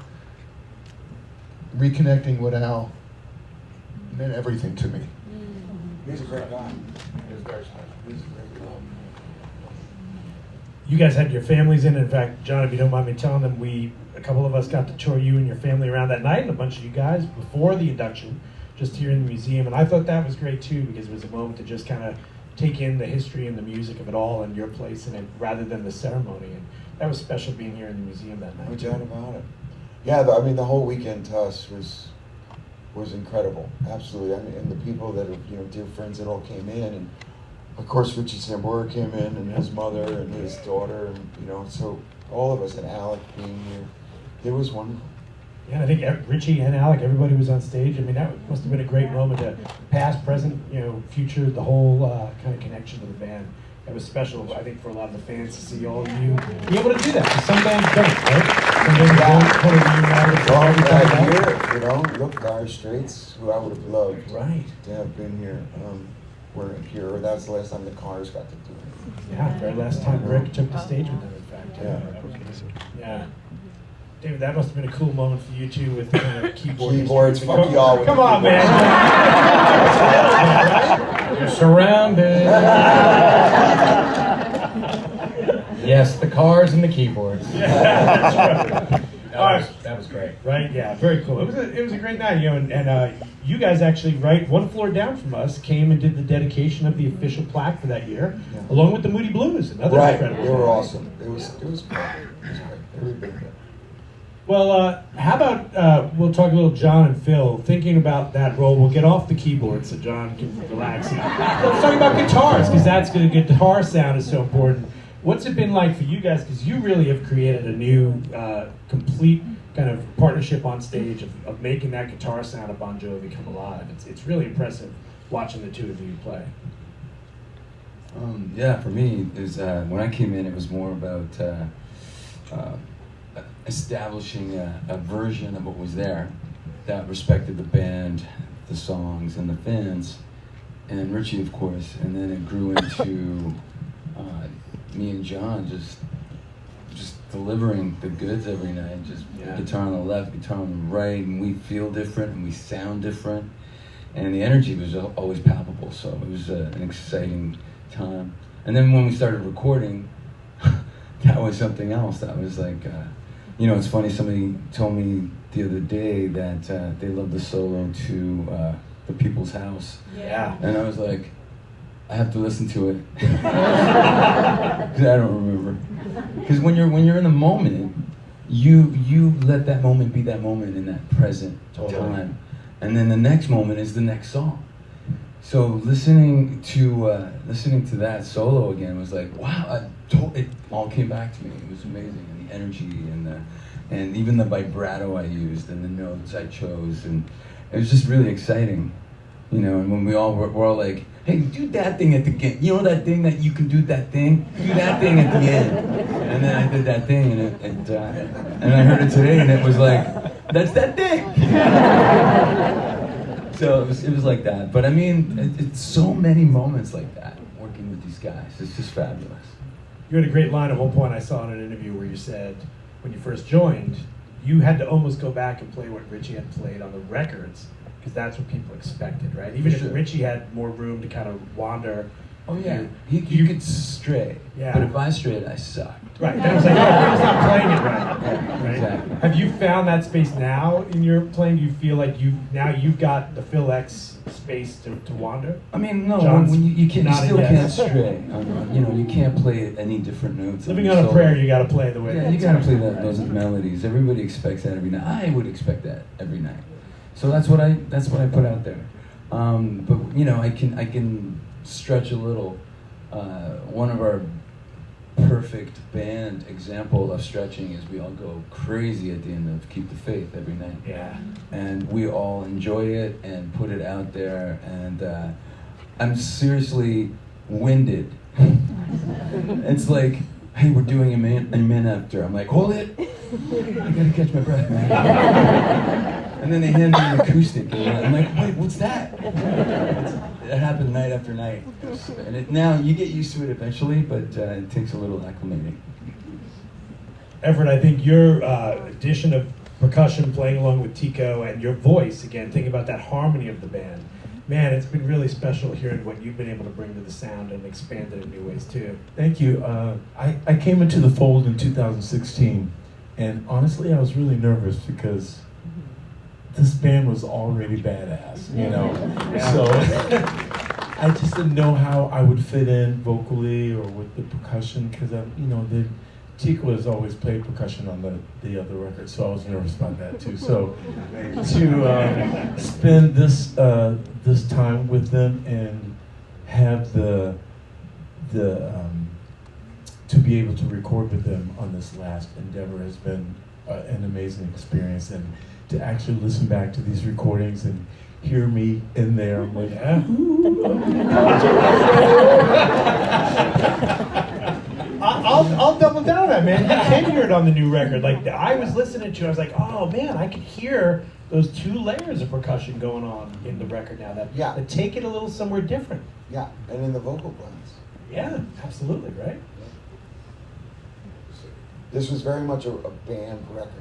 reconnecting with Al meant everything to me. He's a great guy. He's very special. He's a great guy. You guys had your families in. In fact, John, if you don't mind me telling them, a couple of us got to tour you and your family around that night, and a bunch of you guys before the induction, just here in the museum. And I thought that was great too, because it was a moment to just kind of take in the history and the music of it all and your place in it, rather than the ceremony. And that was special being here in the museum that night. No doubt about it. Yeah, I mean, the whole weekend to us was incredible. Absolutely. I mean, and the people that are, you know, dear friends that all came in, and of course Richie Sambora came in, and his mother and his daughter, and you know, so all of us, and Alec being here, it was wonderful. Yeah, and I think Richie and Alec, everybody was on stage. I mean, that must have been a great moment to past, present, you know, future, the whole kind of connection to the band. It was special, I think, for a lot of the fans to see all of you be able to do that. 'Cause some bands don't, right? Some bands don't put a reunited. Well, that year, You know, look, Dire Straits, who I would have loved Right. to have been here, weren't here. Or that was the last time the Cars got to do it. Yeah, very last time Rick took the stage with them, in fact. Yeah. Yeah. David, that must have been a cool moment for you too with the keyboard. Keyboards, fuck y'all. Come on, man. You're surrounded. Yes, the cars and the keyboards. That was great. Right? Yeah, very cool. It was a great night, you know, and you guys actually, right, one floor down from us, came and did the dedication of the official plaque for that year, along with the Moody Blues. Another Right, incredible. they were awesome. It was great. It was great. They were good. Well, how about we'll talk a little John and Phil. Thinking about that role, we'll get off the keyboard so John can relax. Let's talk about guitars, because that's good. Guitar sound is so important. What's it been like for you guys? Because you really have created a new, complete kind of partnership on stage of making that guitar sound of Bon Jovi come alive. It's really impressive watching the two of you play. Yeah, for me, is when I came in, it was more about establishing a version of what was there that respected the band, the songs, and the fans, and Richie, of course. And then it grew into me and John just delivering the goods every night. Just guitar on the left, guitar on the right, and we feel different and we sound different, and the energy was always palpable. So it was an exciting time. And then when we started recording, that was something else. That was like, you know, it's funny. Somebody told me the other day that they loved the solo to "The People's House," and I was like, I have to listen to it because I don't remember. Because when you're in the moment, you let that moment be that moment in that present time, and then the next moment is the next song. So listening to that solo again was like, wow! It all came back to me. It was amazing, and the energy and even the vibrato I used and the notes I chose, and it was just really exciting, you know. And when we're all like, hey, do that thing at the end. You know that thing that you can do that thing? Do that thing at the end. And then I did that thing, and I heard it today, and it was like, that's that thing. So it was like that. But I mean, it's so many moments like that working with these guys. It's just fabulous. You had a great line at one point I saw in an interview where you said, when you first joined, you had to almost go back and play what Richie had played on the records, because that's what people expected, right? Even if Richie had more room to kind of wander. Oh yeah, you could stray. Yeah. But if I strayed, I sucked. Right. Then it was like, oh, he's not playing it right. Yeah, Right? exactly. Have you found that space now in your playing? Do you feel like you've got the Phil X space to wander? I mean, no, John's when you still nodding can't yes. stray. You know, you can't play any different notes. Living on a prayer, you got to play the way. Yeah, you gotta play those melodies. Everybody expects that every night. I would expect that every night. So that's what I put out there. But you know, I can stretch a little. One of our perfect band example of stretching is we all go crazy at the end of Keep the Faith every night. Yeah. And we all enjoy it and put it out there, and I'm seriously winded. It's like, hey, we're doing a man after. I'm like, hold it, I gotta catch my breath, man. And then they hand me an acoustic, and I'm like, wait, what's that? It happened night after night. And now you get used to it eventually, but it takes a little acclimating. Everett, I think your addition of percussion playing along with Tico and your voice, again, thinking about that harmony of the band, man, it's been really special hearing what you've been able to bring to the sound and expand it in new ways too. Thank you. I came into the fold in 2016, and honestly, I was really nervous because this band was already badass, you know. So I just didn't know how I would fit in vocally or with the percussion, because Tico has always played percussion on the other record, so I was nervous about that too. So to spend this time with them and have to be able to record with them on this last endeavor has been an amazing experience, and to actually listen back to these recordings and hear me in there, I'm like, I'll double down on that, man. You can hear it on the new record. Like, I was listening to it, I was like, oh man, I could hear those two layers of percussion going on in the record now that, Yeah. that take it a little somewhere different. Yeah, and in the vocal blends. Yeah, absolutely, right? This was very much a band record.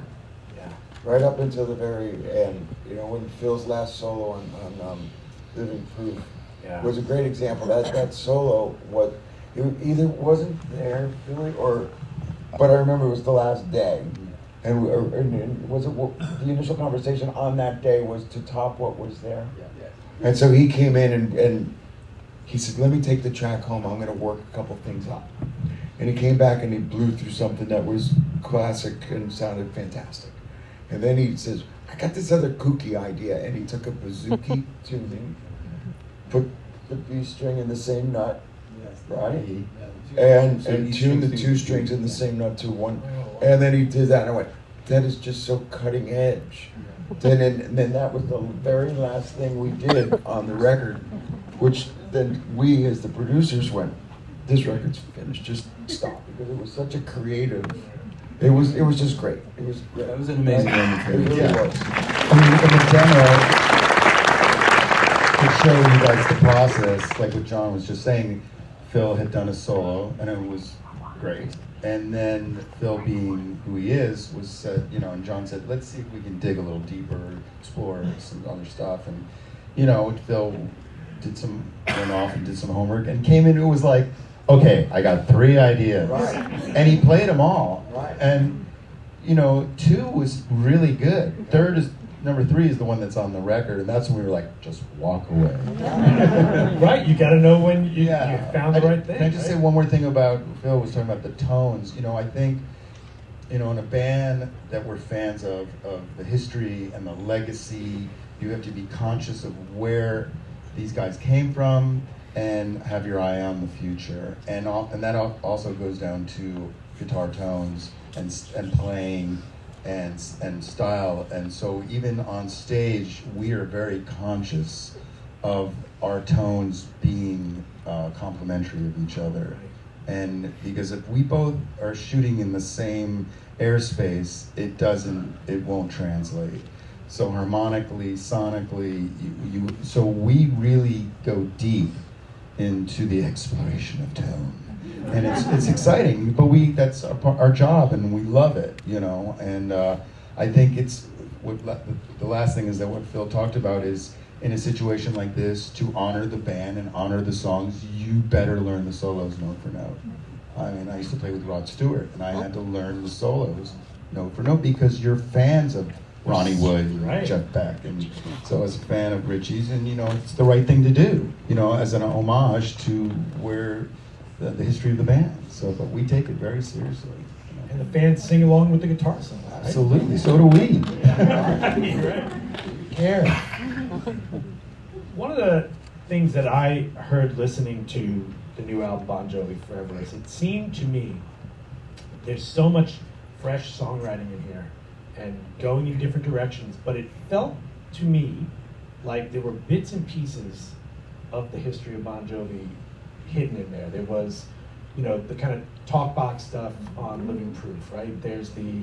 Yeah. Right up until the very end. You know, when Phil's last solo on Living Proof Yeah. was a great example. That solo was, it either wasn't there, Philly, but I remember it was the last day. And was it the initial conversation on that day was to top what was there? And so he came in and he said, let me take the track home. I'm going to work a couple things up. And he came back and he blew through something that was classic and sounded fantastic. And then he says, I got this other kooky idea. And he took a bouzouki tuning, put the B string in the same nut, right? And tuned the two strings in the same nut to one. And then he did that, and I went, that is just so cutting edge. And then that was the very last thing we did on the record, which then we, as the producers, went, this record's finished, just stop, because it was such a creative, it was just great. It was great. That was an amazing moment for It me. really was. I mean, in the demo, to show you guys the process, like what John was just saying, Phil had done a solo, and it was great. And then Phil, being who he is, was said, you know, and John said, let's see if we can dig a little deeper, explore some other stuff. And, you know, Phil went off and did some homework and came in, it was like, okay, I got 3 ideas. Right. And he played them all. Right. And, you know, 2 was really good. Number 3 is the one that's on the record, and that's when we were like, just walk away. Right, you got to know when you found the right thing. Can I just say one more thing about, Phil was talking about the tones. You know, I think, you know, in a band that we're fans of the history and the legacy, you have to be conscious of where these guys came from and have your eye on the future. And that also goes down to guitar tones and playing and style. And so even on stage, we are very conscious of our tones being complementary of each other. And because if we both are shooting in the same airspace, it won't translate. So harmonically, sonically, so we really go deep into the exploration of tone. And it's exciting, but that's our job, and we love it, you know. And I think the last thing is that what Phil talked about is, in a situation like this, to honor the band and honor the songs, you better learn the solos note for note. I mean, I used to play with Rod Stewart, and I had to learn the solos note for note because you're fans of Ronnie Wood, Right. Jeff Beck, and so as a fan of Richie's, and you know, it's the right thing to do, you know, as an homage to where the history of the band. So, but we take it very seriously. You know. And the fans sing along with the guitar solo, right? Absolutely, so do we. Right. Care. One of the things that I heard listening to the new album Bon Jovi Forever is it seemed to me there's so much fresh songwriting in here and going in different directions, but it felt to me like there were bits and pieces of the history of Bon Jovi hidden in there. There was, you know, the kind of talk box stuff on Living Proof, right? There's the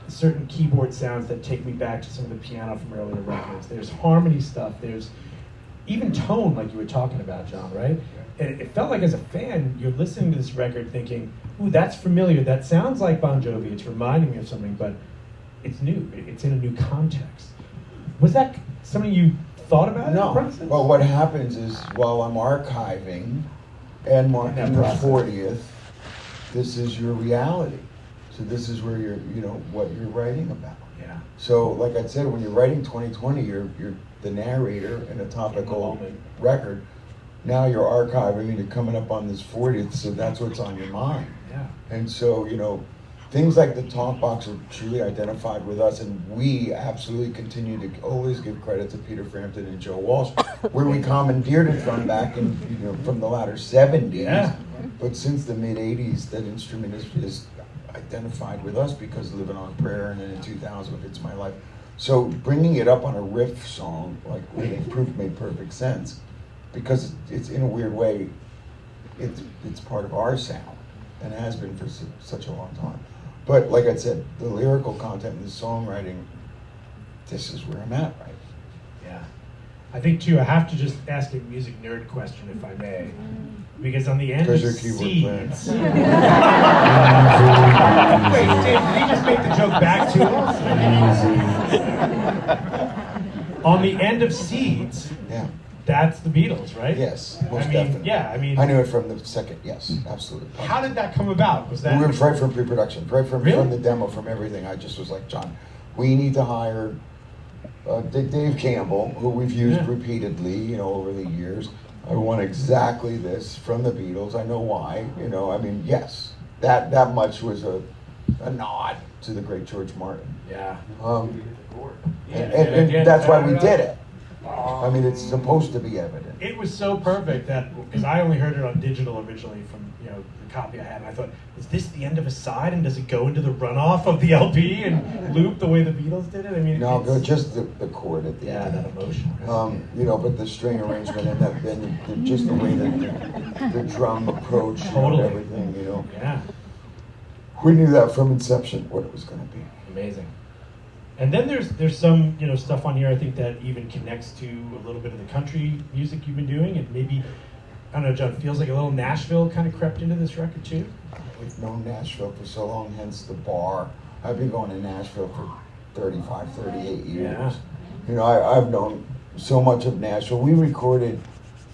certain keyboard sounds that take me back to some of the piano from earlier records. There's harmony stuff. There's even tone, like you were talking about, John, right? And it felt like as a fan, you're listening to this record thinking, ooh, that's familiar. That sounds like Bon Jovi. It's reminding me of something, but it's new. It's in a new context. Was that something you thought about in the No. process? Well, what happens is while I'm archiving and marking the 40th, this is your reality. So this is where what you're writing about. Yeah. So, like I said, when you're writing 2020, you're the narrator in a topical moment. record. Now you're archiving and you're coming up on this 40th, so that's what's on your mind. Yeah. And so, you know, things like the talk box are truly identified with us, and we absolutely continue to always give credit to Peter Frampton and Joe Walsh, where we commandeered it from back in, from the latter 70s. Yeah. But since the mid 80s, that instrument is identified with us because Living on Prayer, and then in 2000 with It's My Life. So bringing it up on a riff song like Living Proof made perfect sense because it's in a weird way, it's part of our sound and has been for such a long time. But like I said, the lyrical content and the songwriting this is where I'm at right. Yeah. I think too, I have to just ask a music nerd question if I may. Because on the end of Because you're a keyboard player. Seeds. Wait, did he just make the joke back to us? On the end of Seeds, Yeah. that's the Beatles, right? Yes, most I mean, definitely. yeah, I mean, I knew it from the second. Yes, absolutely. how did that come about? Was that We were right from pre-production, right from Really? the demo, from everything. I just was like, John, we need to hire Dave Campbell, who we've used Yeah. repeatedly, you know, over the years. I want exactly this from the Beatles. I know why. You know, I mean, yes, that much was a nod to the great George Martin. Yeah. And that's why we did it. I mean, it's supposed to be evident. It was so perfect that, because I only heard it on digital originally from, you know, the copy I had, and I thought, is this the end of a side, and does it go into the runoff of the LP and loop the way the Beatles did it? I mean, No, it's- just the chord at the yeah, end. that emotion. You know, but the string arrangement and that, then just the way that the drum approach, you know, Totally. everything, you know. Yeah, We knew that from inception what it was going to be. amazing. And then there's some, you know, stuff on here I think that even connects to a little bit of the country music you've been doing, and maybe, I don't know, John, feels like a little Nashville kind of crept into this record too. We've known Nashville for so long, hence the bar. I've been going to Nashville for 35, 38 years. Yeah. You know, I've known so much of Nashville. We recorded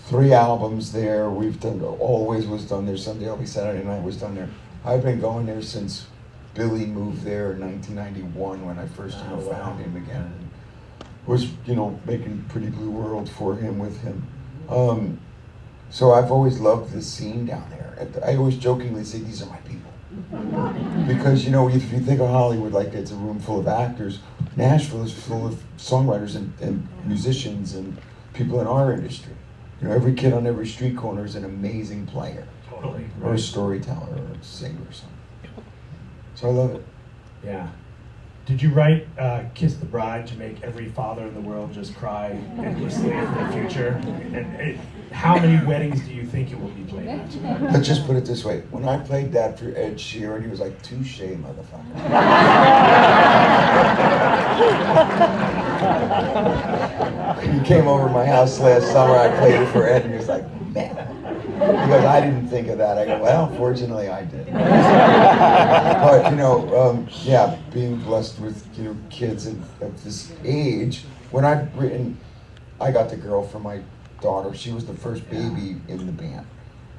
3 albums there. We've done, Always was done there. Sunday I'll Be Saturday Night was done there. I've been going there since Billy moved there in 1991 when I first, you know, Oh, wow. found him again. And was, you know, making Pretty Blue World for him, with him. So I've always loved this scene down there. I always jokingly say, these are my people. Because, you know, if you think of Hollywood like it's a room full of actors, Nashville is full of songwriters and musicians and people in our industry. You know, every kid on every street corner is an amazing player, Totally. or a storyteller, or a singer or something. So I love it. Yeah. Did you write Kiss the Bride to make every father in the world just cry endlessly for the future? And how many weddings do you think it will be played at? Let's just put it this way. When I played that for Ed Sheeran, he was like, touche, motherfucker. He came over to my house last summer, I played it for Ed, and he was like, man. He goes, I didn't think of that. I go, well, fortunately I did. But, you know, yeah, being blessed with, you know, kids of this age, when I've written, I got the girl for my daughter. She was the first baby in the band.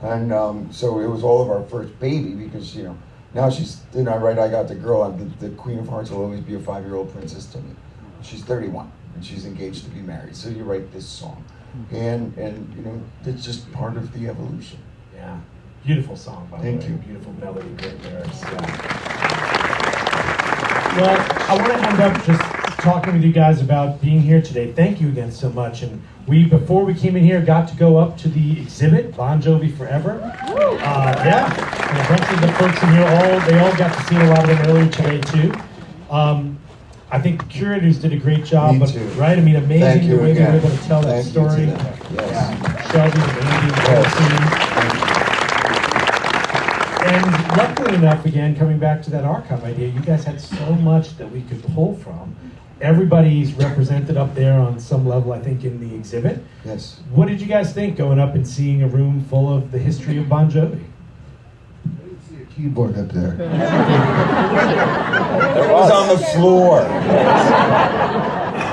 And so it was all of our first baby because, you know, now she's, then I write, I got the girl, the Queen of Hearts will always be a 5-year-old princess to me. She's 31 and she's engaged to be married. So you write this song. And you know, it's just part of the evolution. Yeah. Beautiful song, by the way. Thank you. Beautiful melody, great lyrics. Yeah. Well, I want to end up just talking with you guys about being here today. Thank you again so much. And before we came in here, got to go up to the exhibit, Bon Jovi Forever. Yeah, and a bunch of the folks in here, they all got to see a lot of them earlier today too. I think the curators did a great job, Me but too. right? I mean, Thank amazing you the way they were again. able to tell that Thank you to story. them. Yes. Shelby and Andy and Francine. And luckily enough, again, coming back to that archive idea, you guys had so much that we could pull from. Everybody's represented up there on some level, I think, in the exhibit. Yes. What did you guys think going up and seeing a room full of the history of Bon Jovi? Keyboard up there. It was on the floor.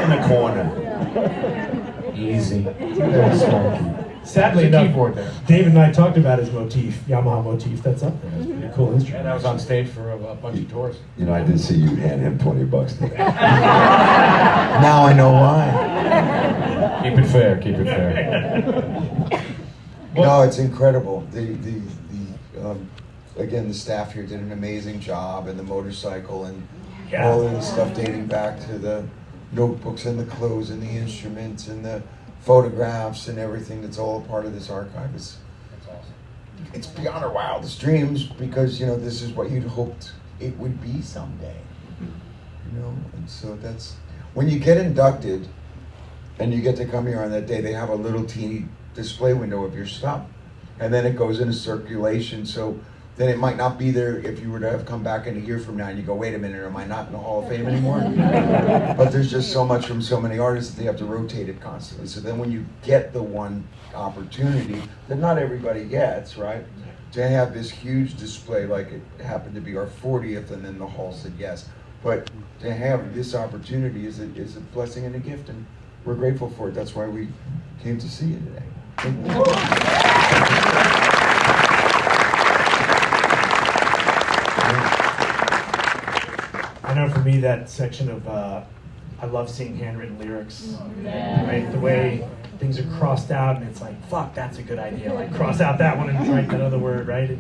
In the corner. Easy. Very smoky. Sadly There's a enough, keyboard there. David and I talked about his motif, Yamaha motif, that's up there. It's a pretty cool instrument. And I was on stage for a bunch of tours. You know, I did see you hand him $20. Now I know why. Keep it fair, keep it fair. No, it's incredible. Again, the staff here did an amazing job, and the motorcycle and Yeah. all of the stuff dating back to the notebooks and the clothes and the instruments and the photographs and everything that's all a part of this archive. That's awesome. It's beyond our wildest dreams because, you know, this is what you'd hoped it would be someday. You know, and so that's, when you get inducted and you get to come here on that day, they have a little teeny display window of your stuff. And then it goes into circulation. So then it might not be there if you were to have come back in a year from now and you go, wait a minute, am I not in the Hall of Fame anymore? But there's just so much from so many artists that they have to rotate it constantly. So then when you get the one opportunity that not everybody gets, right? To have this huge display, like it happened to be our 40th, and then the Hall said yes. But to have this opportunity is a blessing and a gift, and we're grateful for it. That's why we came to see you today. I know for me that section of I love seeing handwritten lyrics, right? The way things are crossed out and it's like, fuck, that's a good idea. Like cross out that one and write that other word, right?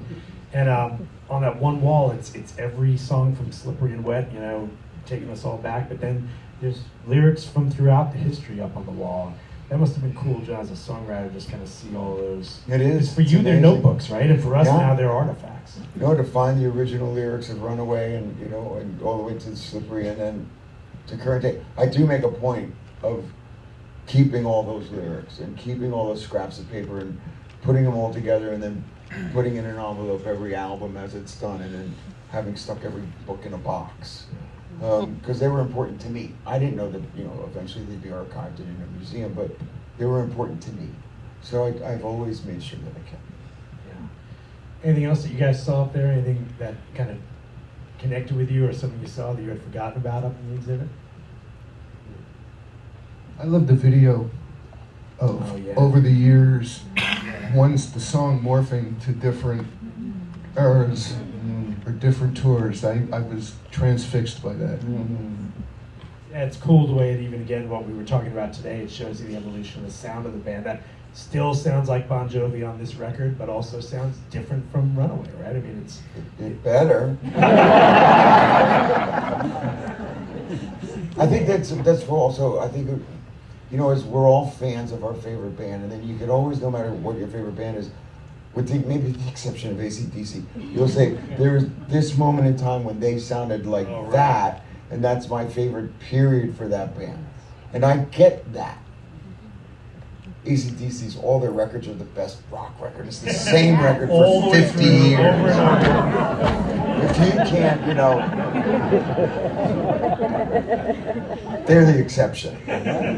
And on that one wall, it's every song from Slippery and Wet, you know, taking us all back. But then there's lyrics from throughout the history up on the wall. That must have been cool, John, as a songwriter, just kind of see all those. It is. For you, they're notebooks, right? And for us Yeah. now, they're artifacts. You know, to find the original lyrics of Runaway and, you know, and all the way to Slippery and then to current day. I do make a point of keeping all those lyrics and keeping all those scraps of paper and putting them all together and then putting in an envelope every album as it's done and then having stuck every book in a box. Because they were important to me. I didn't know that, you know, eventually they'd be archived in a museum, but they were important to me. So I've always made sure that I kept them. Yeah. Anything else that you guys saw up there? Anything that kind of connected with you or something you saw that you had forgotten about up in the exhibit? I love the video of over the years, once the song morphing to different eras or different tours. I was transfixed by that. Yeah, it's cool the way it even, again, what we were talking about today, it shows you the evolution of the sound of the band. That still sounds like Bon Jovi on this record, but also sounds different from Runaway, right? I mean, It better. I think that's also, I think, you know, as we're all fans of our favorite band, and then you could always, no matter what your favorite band is, with maybe the exception of AC/DC, you'll say, there was this moment in time when they sounded like that, and that's my favorite period for that band. And I get that. AC/DC's, all their records are the best rock record. It's the same record for 50 years. If you can't, you know, they're the exception.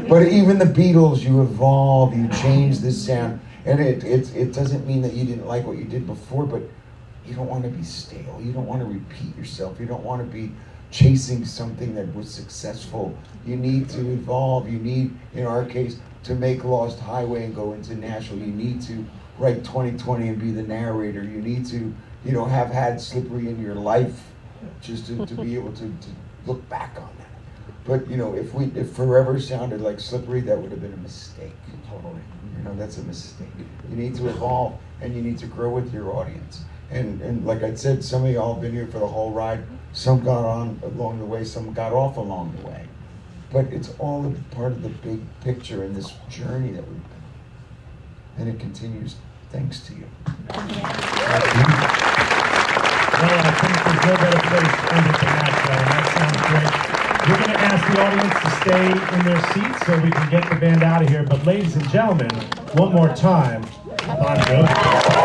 But even the Beatles, you evolve, you change the sound. And it doesn't mean that you didn't like what you did before, but you don't want to be stale. You don't want to repeat yourself. You don't want to be chasing something that was successful. You need to evolve. You need, in our case, to make Lost Highway and go into Nashville. You need to write 2020 and be the narrator. You need to, you know, have had Slippery in your life just to be able to look back on that. But, you know, if Forever sounded like Slippery, that would have been a mistake. Totally. You know, that's a mistake. You need to evolve and you need to grow with your audience. And like I said, some of y'all have been here for the whole ride. Some got on along the way, some got off along the way. But it's all a part of the big picture in this journey that we've been on. And it continues thanks to you. Well, I think there's no better place to end it than that, and that sounds great. We're going to ask the audience to stay in their seats so we can get the band out of here. But ladies and gentlemen, one more time, Bon Jovi.